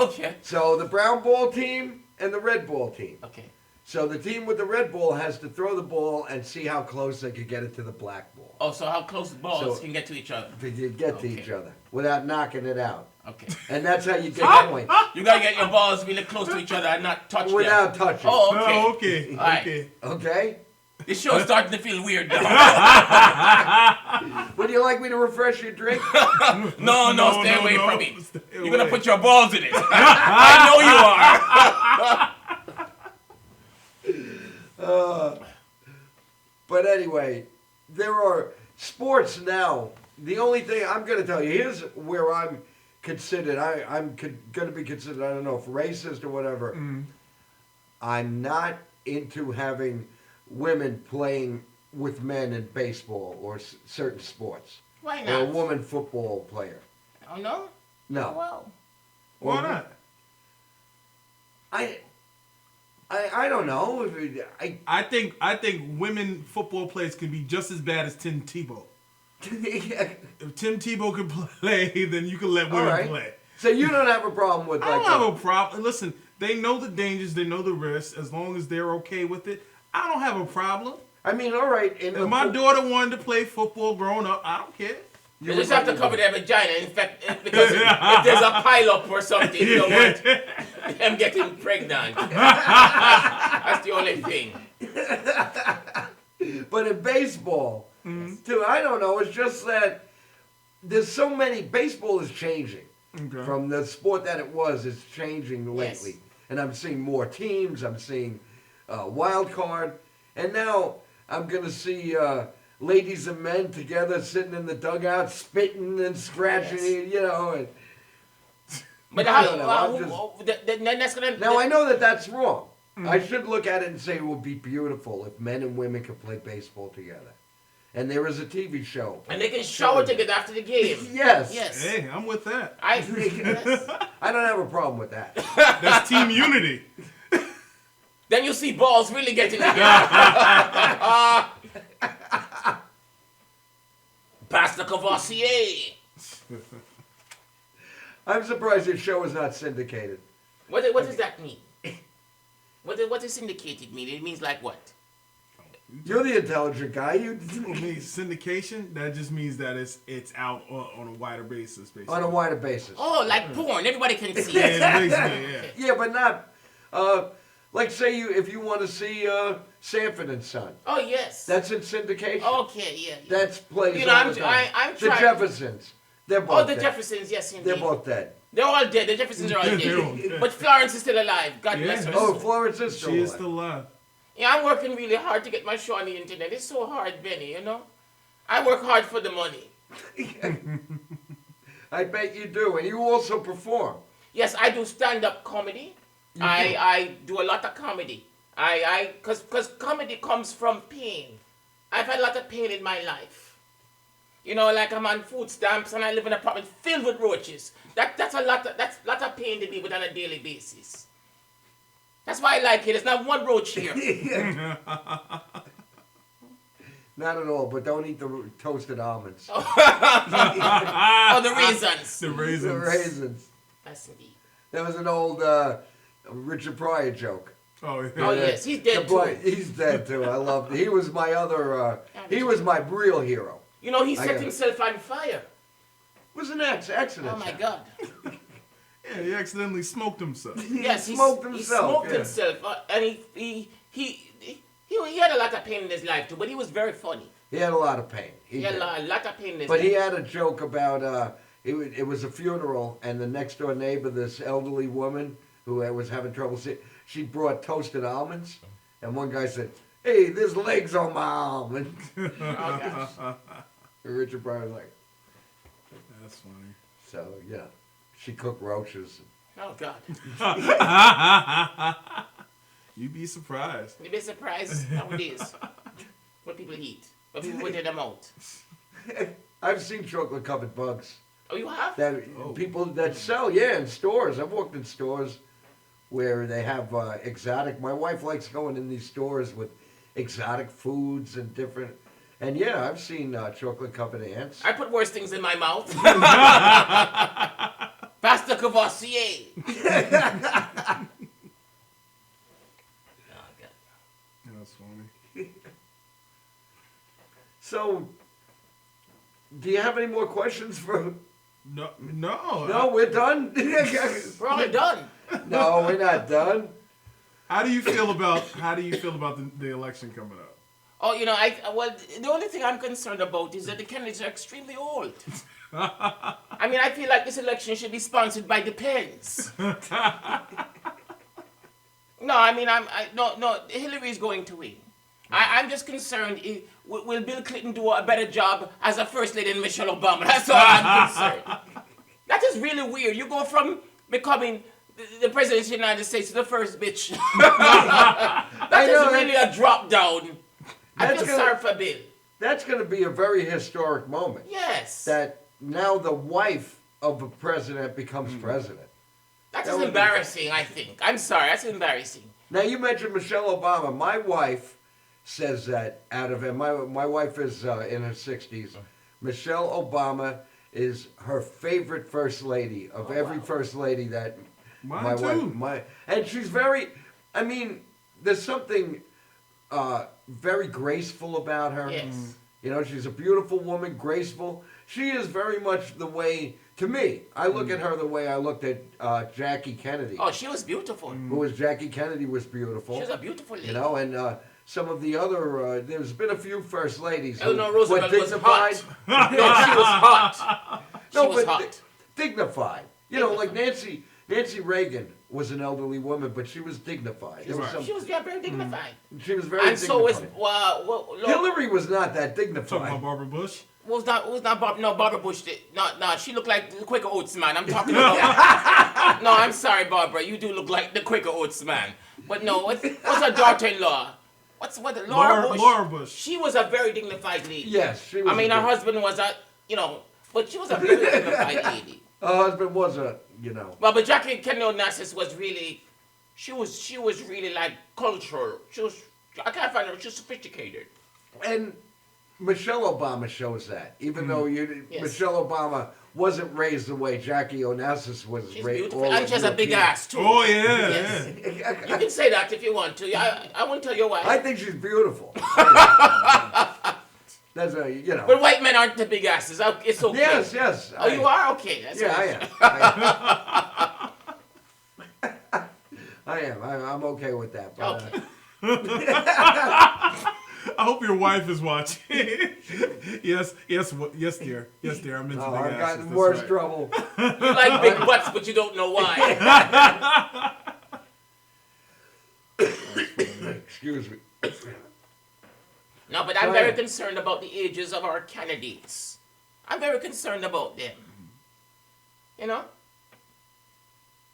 Okay. So the brown ball team and the red ball team. Okay. So the team with the red ball has to throw the ball and see how close they could get it to the black ball. Oh, so how close the balls So- can get to each other? To get to each other without knocking it out. Okay. And that's how you get points. You gotta get your balls really close to each other and not touch Without them. touching. Oh, okay. Oh, okay. All right. Okay. Okay? This show's starting to feel weird now. Would you like me to refresh your drink? No, stay no, away no. from it. Stay You're gonna away. put your balls in it. I know you are. But anyway, there are sports now. The only thing I'm going to tell you, here's where I'm considered, I'm going to be considered, I don't know, if racist or whatever. I'm not into having women playing with men in baseball or certain sports. Why Or a not? woman football player. Oh no? No. Well, Why not? I don't know. I think women football players can be just as bad as Tim Tebow. If Tim Tebow can play, then you can let women right. play. So you don't have a problem with I don't have a problem. Listen, they know the dangers, they know the risks. As long as they're okay with it, I don't have a problem. I mean, all right. If my daughter wanted to play football growing up, I don't care. you just have to cover their vagina. In fact, because if there's a pile up or something, you don't want them getting pregnant. That's the only thing. But in baseball, too, I don't know. It's just that there's so many. Baseball is changing from the sport that it was. It's changing lately, Yes. and I'm seeing more teams. I'm seeing wild card, and now I'm gonna see ladies and men together sitting in the dugout, spitting and scratching. Yes. You know. And, But I don't know, I'm then that's gonna. now I know that that's wrong. I should look at it and say it would be beautiful if men and women could play baseball together. And there is a TV show. And they can shower together after the game. Yes. Yes. Hey, I'm with that. I yes. I don't have a problem with that. That's team unity. Then you see balls really getting together. Pastor Cavassier. I'm surprised your show is not syndicated. What does that mean? What does syndicated mean? It means like what? You're the intelligent guy. You Syndication, that just means that it's out on a wider basis, basically. on a wider basis. Oh, like porn. Everybody can see Yeah, it. basically, yeah. Yeah, but not. Like say if you want to see Sanford and Son. Oh, yes. That's in syndication. Okay, yeah. That's plays You know, all I'm- the time. I'm the trying- Jeffersons. They're both Oh, the dead. Jeffersons, yes, indeed. They're both dead. They're all dead. The Jeffersons are all They're all dead. dead. But Florence is still alive. God bless her. Oh, soul. Florence is still She is alive. still alive. Yeah, I'm working really hard to get my show on the internet. It's so hard, Benny, you know? I work hard for the money. I bet you do, and you also perform. Yes, I do stand-up comedy. I do a lot of comedy. Cause comedy comes from pain. I've had a lot of pain in my life. You know, like I'm on food stamps and I live in an apartment filled with roaches. That's a lot of pain to deal with on a daily basis. That's why I like it. There's not one roach here. Not at all, but don't eat the toasted almonds. Oh, the raisins. The raisins. The raisins. That's indeed. That was an old Richard Pryor joke. Oh, yeah. Oh yes, he's dead too. He's dead too. I loved it. He was my other. He was my real hero. You know, he I set got it. himself on fire. It was an accident. Oh my God. Yeah, he accidentally smoked himself. Yes, smoked he himself, smoked yeah. himself, and he had a lot of pain in his life too, but he was very funny. He had a lot of pain. He had did. a lot of pain in his But life. he had a joke about it was a funeral, and the next door neighbor, this elderly woman who was having trouble seeing, she brought toasted almonds, and one guy said, "Hey, there's legs on my almond." Oh, gosh. And Richard Pryor was like, That's funny. so yeah, she cooked roaches. Oh God. You'd be surprised. You'd be surprised nowadays. But what people eat. What people put in their mouth. I've seen chocolate covered bugs. Oh, you have? That people that sell, in stores. I've walked in stores where they have exotic. My wife likes going in these stores with exotic foods and different. And yeah, I've seen chocolate covered ants. I put worse things in my mouth. Pasta Cavassier. That's funny. So, do you have any more questions for? No. No, we're done. We're all done. No, we're not done. How do you feel about the election coming up? Oh, the only thing I'm concerned about is that the candidates are extremely old. I mean, I feel like this election should be sponsored by the Pens. No, Hillary's going to win. I'm just concerned, will Bill Clinton do a better job as a first lady than Michelle Obama? That's all I'm concerned. That is really weird. You go from becoming the president of the United States to the first bitch. That is really a drop down. I feel sorry for Bill. That's going to be a very historic moment. Yes. That now the wife of a president becomes president. That is embarrassing, I think. I'm sorry, that's embarrassing. Now, you mentioned Michelle Obama. My wife says that out of it. My wife is in her 60s. Michelle Obama is her favorite first lady of every first lady that Mine too. wife. And she's very, I mean, there's something very graceful about her. Yes. You know, she's a beautiful woman, graceful. She is very much the way, to me, I look at her the way I looked at Jackie Kennedy. Oh, she was beautiful. Who was Jackie Kennedy was beautiful. She was a beautiful lady. You know, and some of the other, there's been a few first ladies. Eleanor Roosevelt was dignified. hot. No, she was hot. She was hot. Dignified. You know, like Nancy Reagan was an elderly woman, but she was dignified. She was very dignified. She was very and dignified. so was Hillary was not that dignified. Talking about Barbara Bush? Barbara Bush did. No, she looked like the Quaker Oats man. I'm talking about. No, I'm sorry, Barbara. You do look like the Quaker Oats man. But no, what's her daughter-in-law? Laura Bush. She was a very dignified lady. Yes, she was. I mean, her husband was but she was a very dignified lady. Her husband was Well, but Jackie Kennedy Onassis was really, she was really like cultural. I can't find her. She was sophisticated. And Michelle Obama shows that. Even though Michelle Obama wasn't raised the way Jackie Onassis was She's raised. beautiful. And she has a big ass, too. Oh, yeah. Yes. Yeah. You can say that if you want to. I won't tell you why. I think she's beautiful. That's But white men aren't the big asses. It's okay. Yes. Oh, you are? Okay. That's I am. I am. I'm okay with that. But, okay. I hope your wife is watching. yes, dear. Yes, dear. I'm into big I've asses. gotten worse trouble. You like big butts, but you don't know why. Excuse me. No, but I'm very concerned about the ages of our candidates. I'm very concerned about them. You know?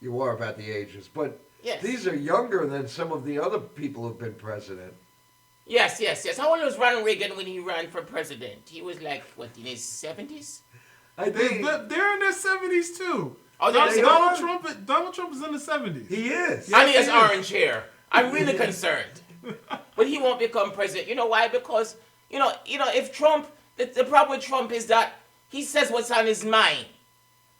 You are about the ages, but Yes. these are younger than some of the other people who've been president. Yes. How old was Ronald Reagan when he ran for president? He was like, in his 70s? I think They're in their 70s too. Oh, Donald Trump is in the 70s. he is. And he has orange hair. I'm really concerned. But he won't become president. You know why? Because, if Trump, the problem with Trump is that he says what's on his mind.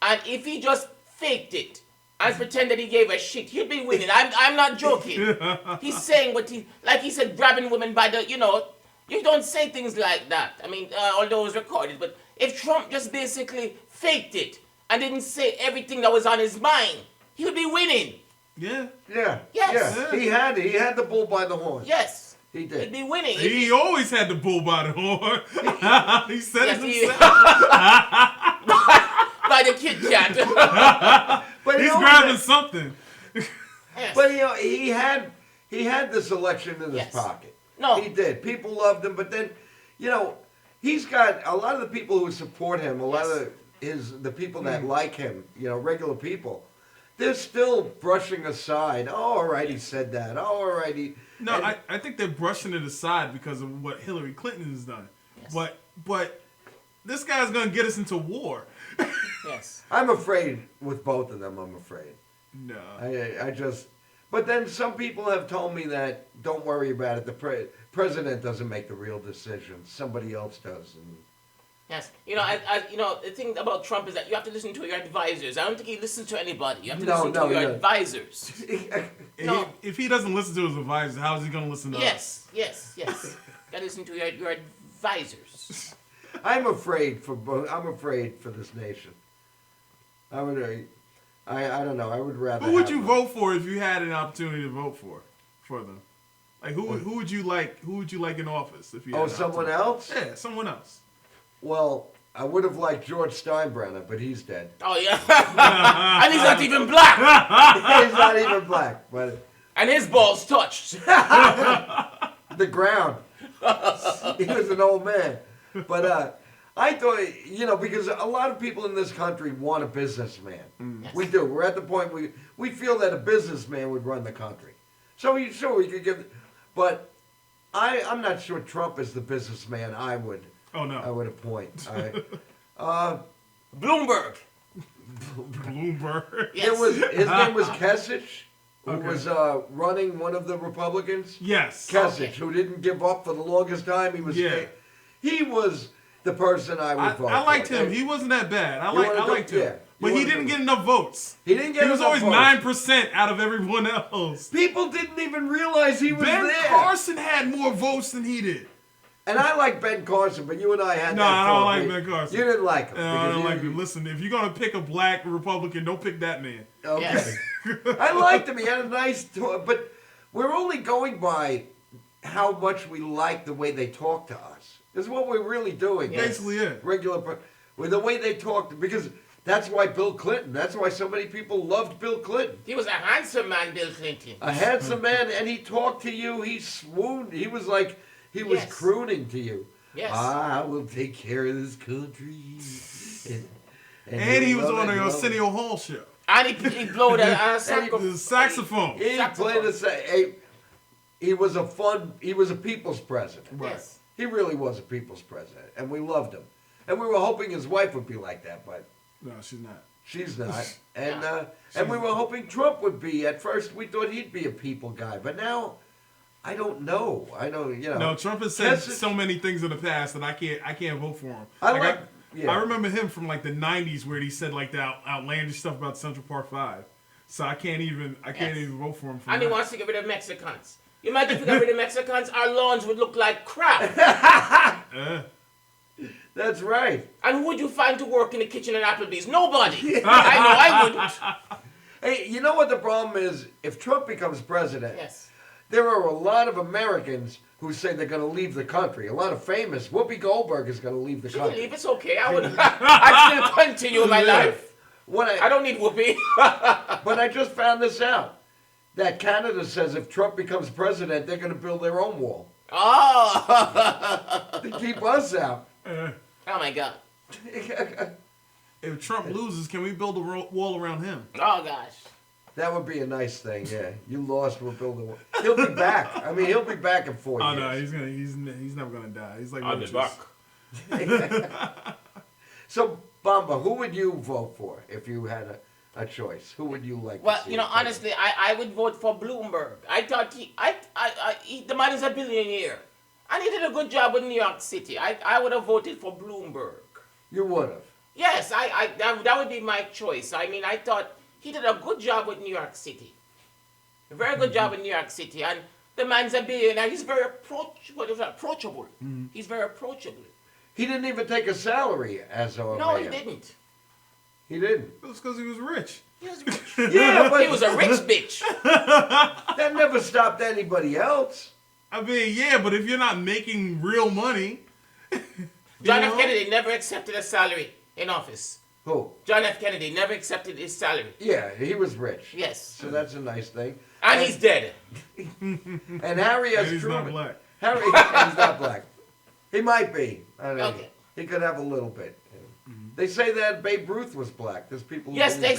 And if he just faked it and pretend that he gave a shit, he'll be winning. I'm not joking. He's saying like he said, grabbing women by the, you don't say things like that. I mean, although it was recorded. But if Trump just basically faked it and didn't say everything that was on his mind, he would be winning. Yeah. Yeah. Yes. Yeah. He had the bull by the horn. Yes. He did. He'd be winning. He always had the bull by the horn. He said it himself. By the Kit Kat. But He's grabbing something. Yes. But he had this election in his pocket. No. He did. People loved him, but then, he's got a lot of the people who support him, a lot of the people that like him, regular people, they're still brushing aside. Oh, all right, he said that. Oh, all right, he... No, I think they're brushing it aside because of what Hillary Clinton has done. Yes. But this guy's going to get us into war. Yes. I'm afraid with both of them, I'm afraid. No. I just... But then some people have told me that, don't worry about it, the president doesn't make the real decisions. Somebody else does. And... Yes. You know, the thing about Trump is that you have to listen to your advisors. I don't think he listens to anybody. You have to listen to your advisors. If he doesn't listen to his advisors, how is he going to listen to us? Yes. Got to listen to your advisors. I'm afraid for both. I'm afraid for this nation. I don't know. I would rather. Who would you vote for if you had an opportunity to vote for them? Like who would you like? Who would you like in office if you? Had someone else? Yeah, someone else. Well, I would have liked George Steinbrenner, but he's dead. Oh yeah, and he's not even black. He's not even black, but and his balls touched the ground. He was an old man, but I thought, because a lot of people in this country want a businessman. Yes. We do. We're at the point we feel that a businessman would run the country. So we could give, but I'm not sure Trump is the businessman I would. Oh no! I would appoint. Bloomberg. Bloomberg. Yes. His name was Kasich, who was running one of the Republicans. Yes. Kasich, who didn't give up for the longest time. He was the person I would vote for. I liked him. He wasn't that bad. I liked him. Yeah. But he didn't get enough votes. He didn't get enough votes. He was always 9% out of everyone else. People didn't even realize he was there. Ben Carson had more votes than he did. And I like Ben Carson, but you and I had No, I don't like Ben Carson. You didn't like him. No, I don't like him. Listen, if you're going to pick a black Republican, don't pick that man. Okay. Yes. I liked him. He had a nice talk. But we're only going by how much we like the way they talk to us. This is what we're really doing. Yes. Basically, yeah. With the way they talked, because that's why Bill Clinton, that's why so many people loved Bill Clinton. He was a handsome man, Bill Clinton. A handsome man, and he talked to you, he swooned, he was like, he was crooning to you. Yes. I will take care of this country. And he was on the Arsenio Hall show. And he blew the saxophone. He played he was a people's president. Right. Yes. He really was a people's president, and we loved him. And we were hoping his wife would be like that, but... No, she's not. She's not. And we were hoping Trump would be. At first, we thought he'd be a people guy, but now... I don't know. No, Trump has said so many things in the past that I can't vote for him. I remember him from like the '90s where he said like the outlandish stuff about Central Park 5. So I can't even vote for him. And he wants to get rid of Mexicans. You imagine if we got rid of Mexicans, our lawns would look like crap. That's right. And who would you find to work in the kitchen at Applebee's? Nobody. I know I wouldn't. Hey, you know what the problem is? If Trump becomes president. Yes. There are a lot of Americans who say they're going to leave the country. A lot of famous. Whoopi Goldberg is going to leave the country. She can leave. It's okay. I'd still continue my life. I don't need Whoopi. But I just found this out. That Canada says if Trump becomes president, they're going to build their own wall. Oh. To keep us out. Oh, my God. If Trump loses, can we build a wall around him? Oh, gosh. That would be a nice thing, yeah. You lost, we'll build a wall. He'll be back. I mean, he'll be back in 4 years. Oh, no, he's never going to die. He's like... I'll be back. So, Bamba, who would you vote for if you had a choice? Who would you like to see? Honestly, I would vote for Bloomberg. I thought the man is a billionaire. And he did a good job with New York City. I would have voted for Bloomberg. You would have? Yes, that would be my choice. I mean, I thought he did a good job with New York City. A very good job with New York City. And the man's a billionaire. He's very approachable. Mm-hmm. He's very approachable. He didn't even take a salary as a No, mayor. he didn't. He didn't. It was because he was rich. He was rich. Yeah, but he was a rich bitch. That never stopped anybody else. I mean, yeah, but if you're not making real money... John F. Kennedy never accepted a salary in office. Who? John F. Kennedy never accepted his salary. Yeah, he was rich. Yes. So that's a nice thing. And he's dead. And Harry S. He's Truman. not black. He's not black. He might be. I don't know. Okay. He could have a little bit. They say that Babe Ruth was black. There's people. Who Yes, believe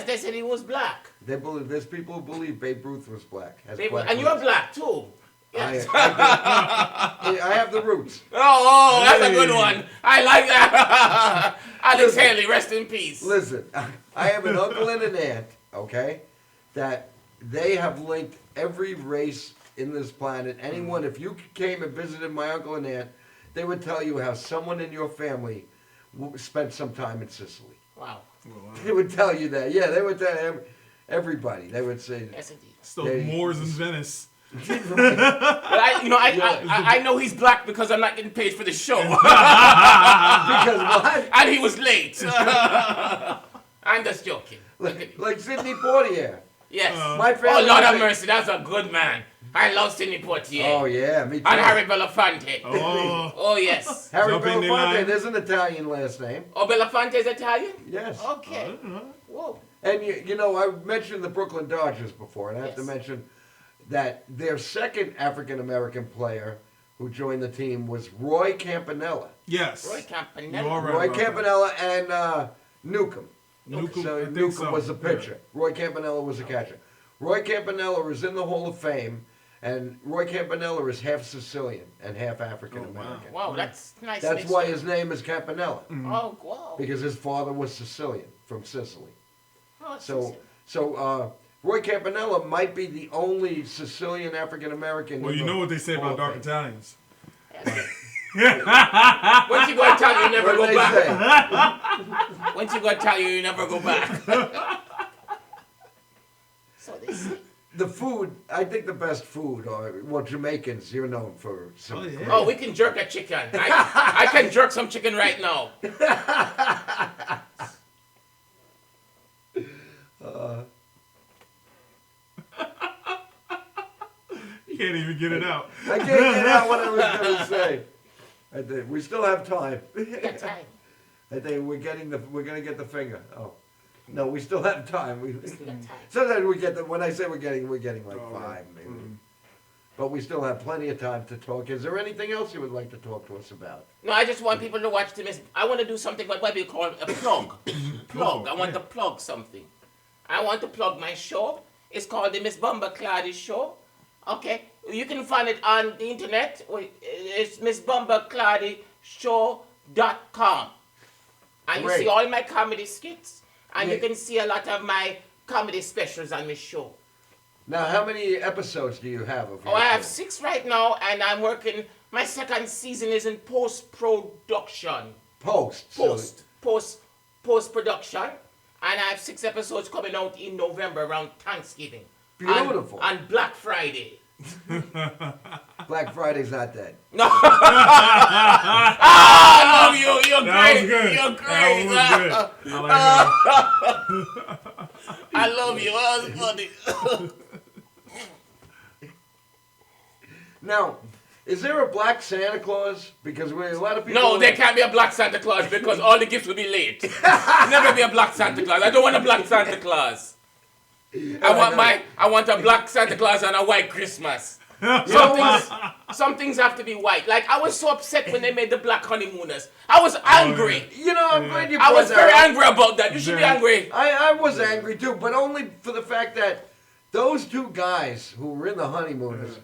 they said he was black. They believe. There's people who believe Babe Ruth was black. Has They- black and you're roots. black too. Yes. I have the roots. Oh, that's a good one. I like that. Alex Haley, rest in peace. Listen, I have an uncle and an aunt. Okay, that they have linked every race in this planet. Anyone, if you came and visited my uncle and aunt, they would tell you how someone in your family spent some time in Sicily. Wow. They would tell you that. Yeah, they would tell everybody. They would say. Yes, indeed. Still They- Moors in Venice. But I know he's black because I'm not getting paid for the show. Because what? And he was late. I'm just joking. Like Sidney Poitier. Yes. My Oh, family. Lord have mercy, that's a good man. I love Sidney Poitier. Oh yeah, me too. And Harry Belafonte. Oh, Oh, yes. Harry Jump in the Belafonte. line. There's an Italian last name. Oh, Belafonte is Italian? Yes. Okay. Whoa. And you know, I mentioned the Brooklyn Dodgers before, and I have to Yes. mention that their second African American player who joined the team was Roy Campanella. yes. Roy You Campanella. are right Roy about that. Campanella and Newcomb. Newcomb, So I think Newcomb so. was the pitcher. Roy Campanella was the catcher. Roy Campanella is in the Hall of Fame, and Roy Campanella is half Sicilian and half African American. Wow, that's nice. That's mixture. why his name is Campanella, Oh, wow. because his father was Sicilian from Sicily. Oh, it's So Roy Campanella might be the only Sicilian African American. Well, you know what they say about dark Italians. Once you go Italian, you never What do go they back. say? Once you go Italian, you never go back. So they say. The food, I think the best food are, well, Jamaicans, you're known for some. Oh, yeah. great- Oh, we can jerk a chicken. I can jerk some chicken right now. You can't even get it out. I can't get out what I was going to say. I think we still have time. Got time. I think we're gonna get the finger. Oh, no, we still have time. We, Got time. sometimes we get the. When I say we're getting like Oh, 5 maybe. But we still have plenty of time to talk. Is there anything else you would like to talk to us about? No, I just want people to watch the Miss. I want to do something what we call a plug. Plug. I want to plug something. I want to plug my show. It's called the Miss Bumba Clady Show. Okay, you can find it on the internet. It's MissBumbaCladyShow.com. And you Great. see all my comedy skits. And Yeah. you can see a lot of my comedy specials on my show. Now, how many episodes do you have of Oh, your I have show? 6 right now, and I'm working. My second season is in post-production. Post Post-production. And I have 6 episodes coming out in November around Thanksgiving. Beautiful. On Black Friday. Black Friday's not dead. No. I love you. You're That great. was good. You're That great. was good. I like that. I love you. Oh, that's funny. Now, is there a black Santa Claus? Because a lot of people. No, there can't be a black Santa Claus because all the gifts will be late. Never be a black Santa Claus. I don't want a black Santa Claus. I want a black Santa Claus and a white Christmas. Some things have to be white. Like I was so upset when they made the black honeymooners. I was angry. You know, I'm glad you I brought was that very up. angry about that. You should be angry. I was angry too, but only for the fact that those two guys who were in the honeymooners,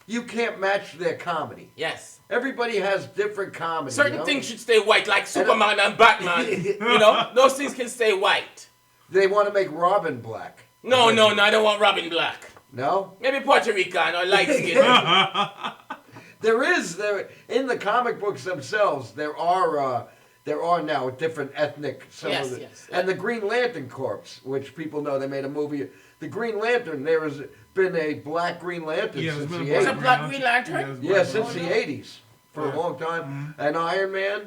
you can't match their comedy. Yes. Everybody has different comedy. Certain you know? things should stay white, like Superman and Batman. You know, those things can stay white. They want to make Robin black. No, I don't want Robin black. No? Maybe Puerto Rican or light skin. There in the comic books themselves. There are now different ethnic. Yes, of the, yes. And the Green Lantern Corps, which people know, they made a movie. The Green Lantern. There has been a black Green Lantern Yeah, since there's the been a 80s. 80s. Black Green Lantern? Yeah, since the 80s for a long time. And Iron Man.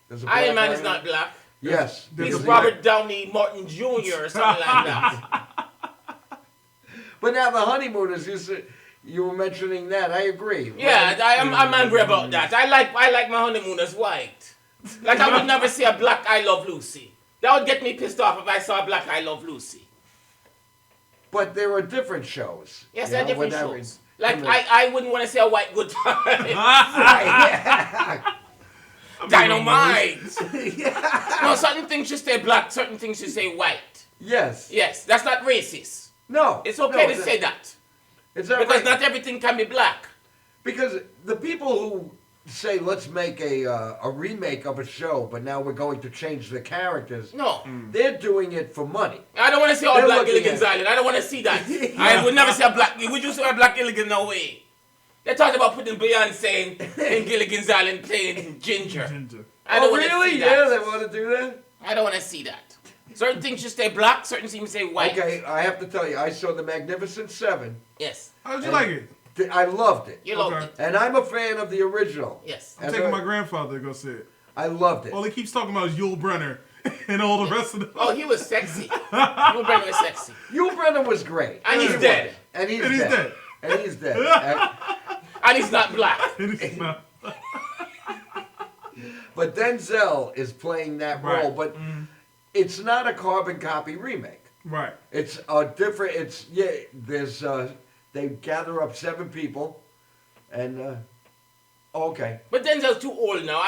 There's a Iron black Man is not black. Yes. There's He's a Robert Downey Martin Jr. or something like that. But now the honeymooners, you were mentioning that. I agree. Yeah, I'm angry about that. I like my honeymooners white. Like I would never see a black I Love Lucy. That would get me pissed off if I saw a black I Love Lucy. But there are different shows. Yes, you there are know, different whenever- shows. Like whenever- I wouldn't want to see a white good time. Right. Dynamite. mind. No, certain things should stay black, certain things should stay white. Yes. Yes, that's not racist. No. It's okay no, to say that. It's not Because right. not everything can be black. Because the people who say let's make a remake of a show, but now we're going to change the characters. No. They're doing it for money. I don't want to see all They're black looking Gilligan's at- Island. I don't want to see that. I would never see a black. Would you see a black Gilligan? No way. They talked about putting Beyonce in Gilligan's Island playing Ginger. I don't Oh, want to really? see Yeah, that. they want to do that? I don't want to see that. Certain things should stay black, certain things stay white. Okay, I have to tell you, I saw The Magnificent Seven. Yes. How'd you like it? I loved it. You loved Okay. it. And I'm a fan of the original. Yes. I'm And taking I- my grandfather to go see it. I loved it. All he keeps talking about is Yul Brenner and all the rest of the. Oh, he was sexy. You bring was sexy. Yul Brennan was great. And he's He dead. was. And he's And he's dead. dead. And he's dead. And he's not black. It's not- But Denzel is playing that Right. role. But it's not a carbon copy remake. Right. It's a different. It's there's they gather up 7 people, and okay. But Denzel's too old now.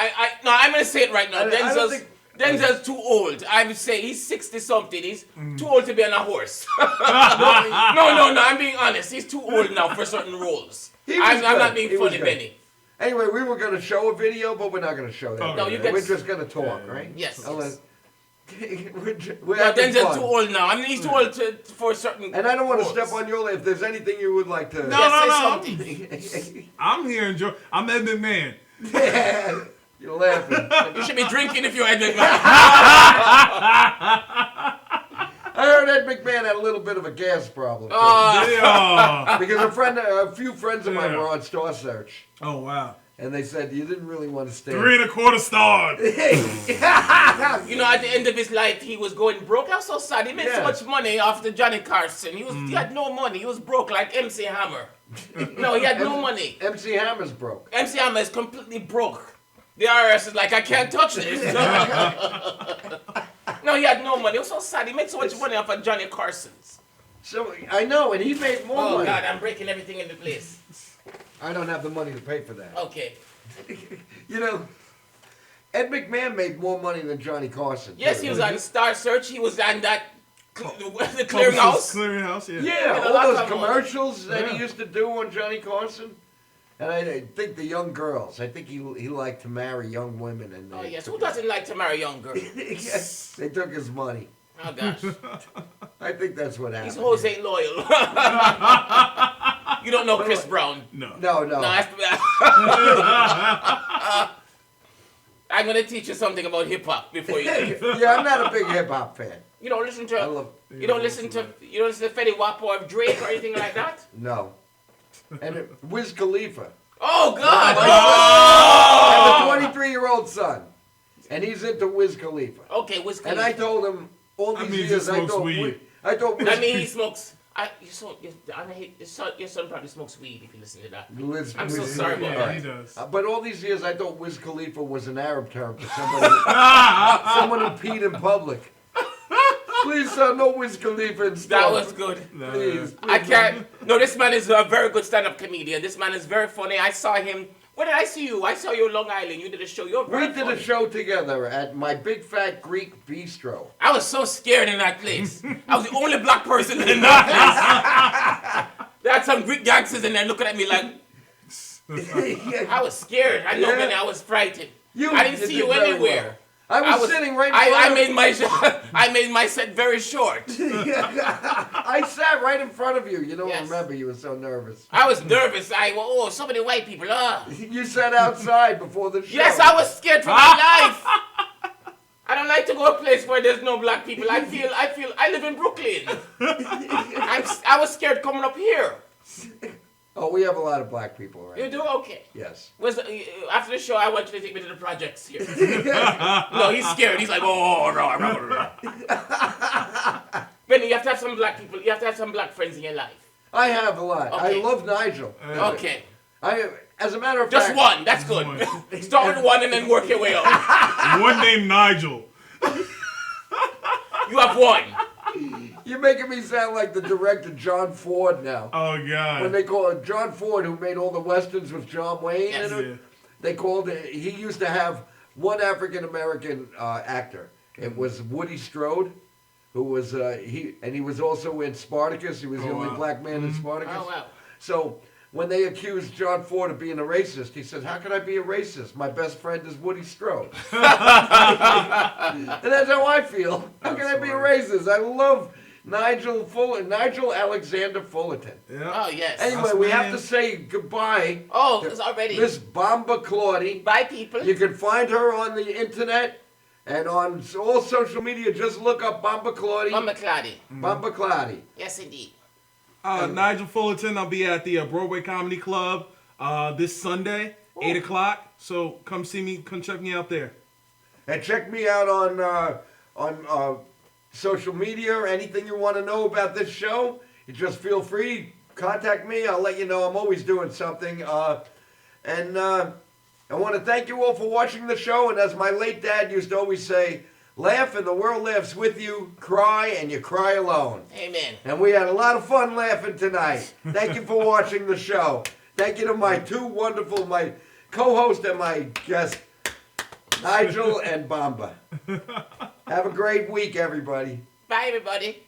No, I'm gonna say it right now. I don't think- Denzel's too old. I would say he's 60 something. He's too old to be on a horse. no. I'm being honest. He's too old now for certain roles. He was I'm not good. being He was funny, good. Benny. Anyway, we were going to show a video, but we're not going to show that. Okay. video. No, you get- We're just going to talk, Yeah. right? Yes, Unless- we're No, having Denzel's fun. too old now. I mean, he's too old for certain. And I don't want to roles. step on your. If there's anything you would like to. No, Yes, say no. something. I'm here enjoy. I'm Ed McMahon. You're laughing. You should be drinking if you're Edmund. I heard Ed McMahon had a little bit of a gas problem. too. Yeah. Because a few friends of mine Yeah. were on Star Search, Oh wow. and they said you didn't really want to stay. 3 1/4 stars. You know, at the end of his life, he was going broke. I was so sad. He made so Yeah. much money after Johnny Carson. He had no money. He was broke like MC Hammer. No, he had no money. MC Hammer's broke. MC Hammer is completely broke. The IRS is like, I can't touch this. No, he had no money. It was so sad. He made so much money off of Johnny Carson's. So I know, and he made more Oh, money. God, I'm breaking everything into place. I don't have the money to pay for that. Okay. You know, Ed McMahon made more money than Johnny Carson. Yes, too. he was on Star Search. He was on that, the clearinghouse. Clearinghouse, yeah. Yeah, made a all lot those of money. commercials that he Yeah. used to do on Johnny Carson. And I think the young girls. I think he liked to marry young women. And Oh, they yes. took Who doesn't like to marry young girls? Yes, they took his money. Oh, gosh. I think that's what happened. These hoes ain't loyal. You don't know Chris Brown. No. No. No, that's, I'm going to teach you something about hip hop before you leave. Yeah, I'm not a big hip hop fan. You don't listen I to love you don't listen to Fetty Wap or Drake or anything like that? no. And Wiz Khalifa. Oh God! I have a 23-year-old son, and he's into Wiz Khalifa. Okay, Wiz And I Khalifa. told him all I these mean, he years. just smokes weed. I thought Wiz, I mean, he smokes. Your son probably smokes weed if you listen to that. I'm so sorry about Yeah, that. he does. But all these years, I thought Wiz Khalifa was an Arab term for somebody, someone who peed in public. Please, sir, no Wiz Khalifa in That stuff. was good. Please. I can't. No, this man is a very good stand-up comedian. This man is very funny. I saw him. Where did I see you? I saw you in Long Island. You did a show. You're very We did funny. a show together at my Big Fat Greek Bistro. I was so scared in that place. I was the only black person in that place. There had some Greek gangsters in there looking at me like, I was scared. I know, Yeah. Benny, I was frightened. You I didn't did see you very anywhere. well. I was sitting right in front I of made I made my set very short. I sat right in front of you. You don't Yes. remember. You were so nervous. I was nervous. So many white people. You sat outside before the show. Yes, I was scared for my life. I don't like to go a place where there's no black people. I live in Brooklyn. I was scared coming up here. Oh, we have a lot of black people around. You do? Okay. Yes. After the show, I want you to take me to the projects here. No, he's scared. He's like, oh, no. Benny, you have to have some black people. You have to have some black friends in your life. I have a lot. Okay. I love Nigel. Okay. As a matter of Just fact, one. That's good. Start with one and then work your way up. One named Nigel. You have one. you're making me sound like the director John Ford now. Oh God. When they call it John Ford, who made all the westerns with John Wayne Yes. in it, Yeah. they called it. He used to have one African American actor. It was Woody Strode, who was he was also in Spartacus. He was the only black man in Spartacus. Oh, wow. So when they accused John Ford of being a racist, he said, "How can I be a racist? My best friend is Woody Strode." And that's how I feel. How can I be a racist? I love Nigel Alexander Fullerton. Yeah. Oh, yes. Anyway, That's we my have man. to say goodbye. Oh, it's already. Miss Bomba Claudia. Bye, people. You can find her on the internet and on all social media. Just look up Bomba Claudia. Mama Claudia. Bomba Claudia. Yes, indeed. Nigel Fullerton, I'll be at the Broadway Comedy Club this Sunday, 8 o'clock. So come see me, come check me out there. And check me out on social media or anything you want to know about this show. You just feel free, contact me. I'll let you know. I'm always doing something. And I want to thank you all for watching the show. And as my late dad used to always say, laugh and the world laughs with you. Cry and you cry alone. Amen. And we had a lot of fun laughing tonight. Thank you for watching the show. Thank you to my my co-host and my guest, Nigel and Bomba. Have a great week, everybody. Bye, everybody.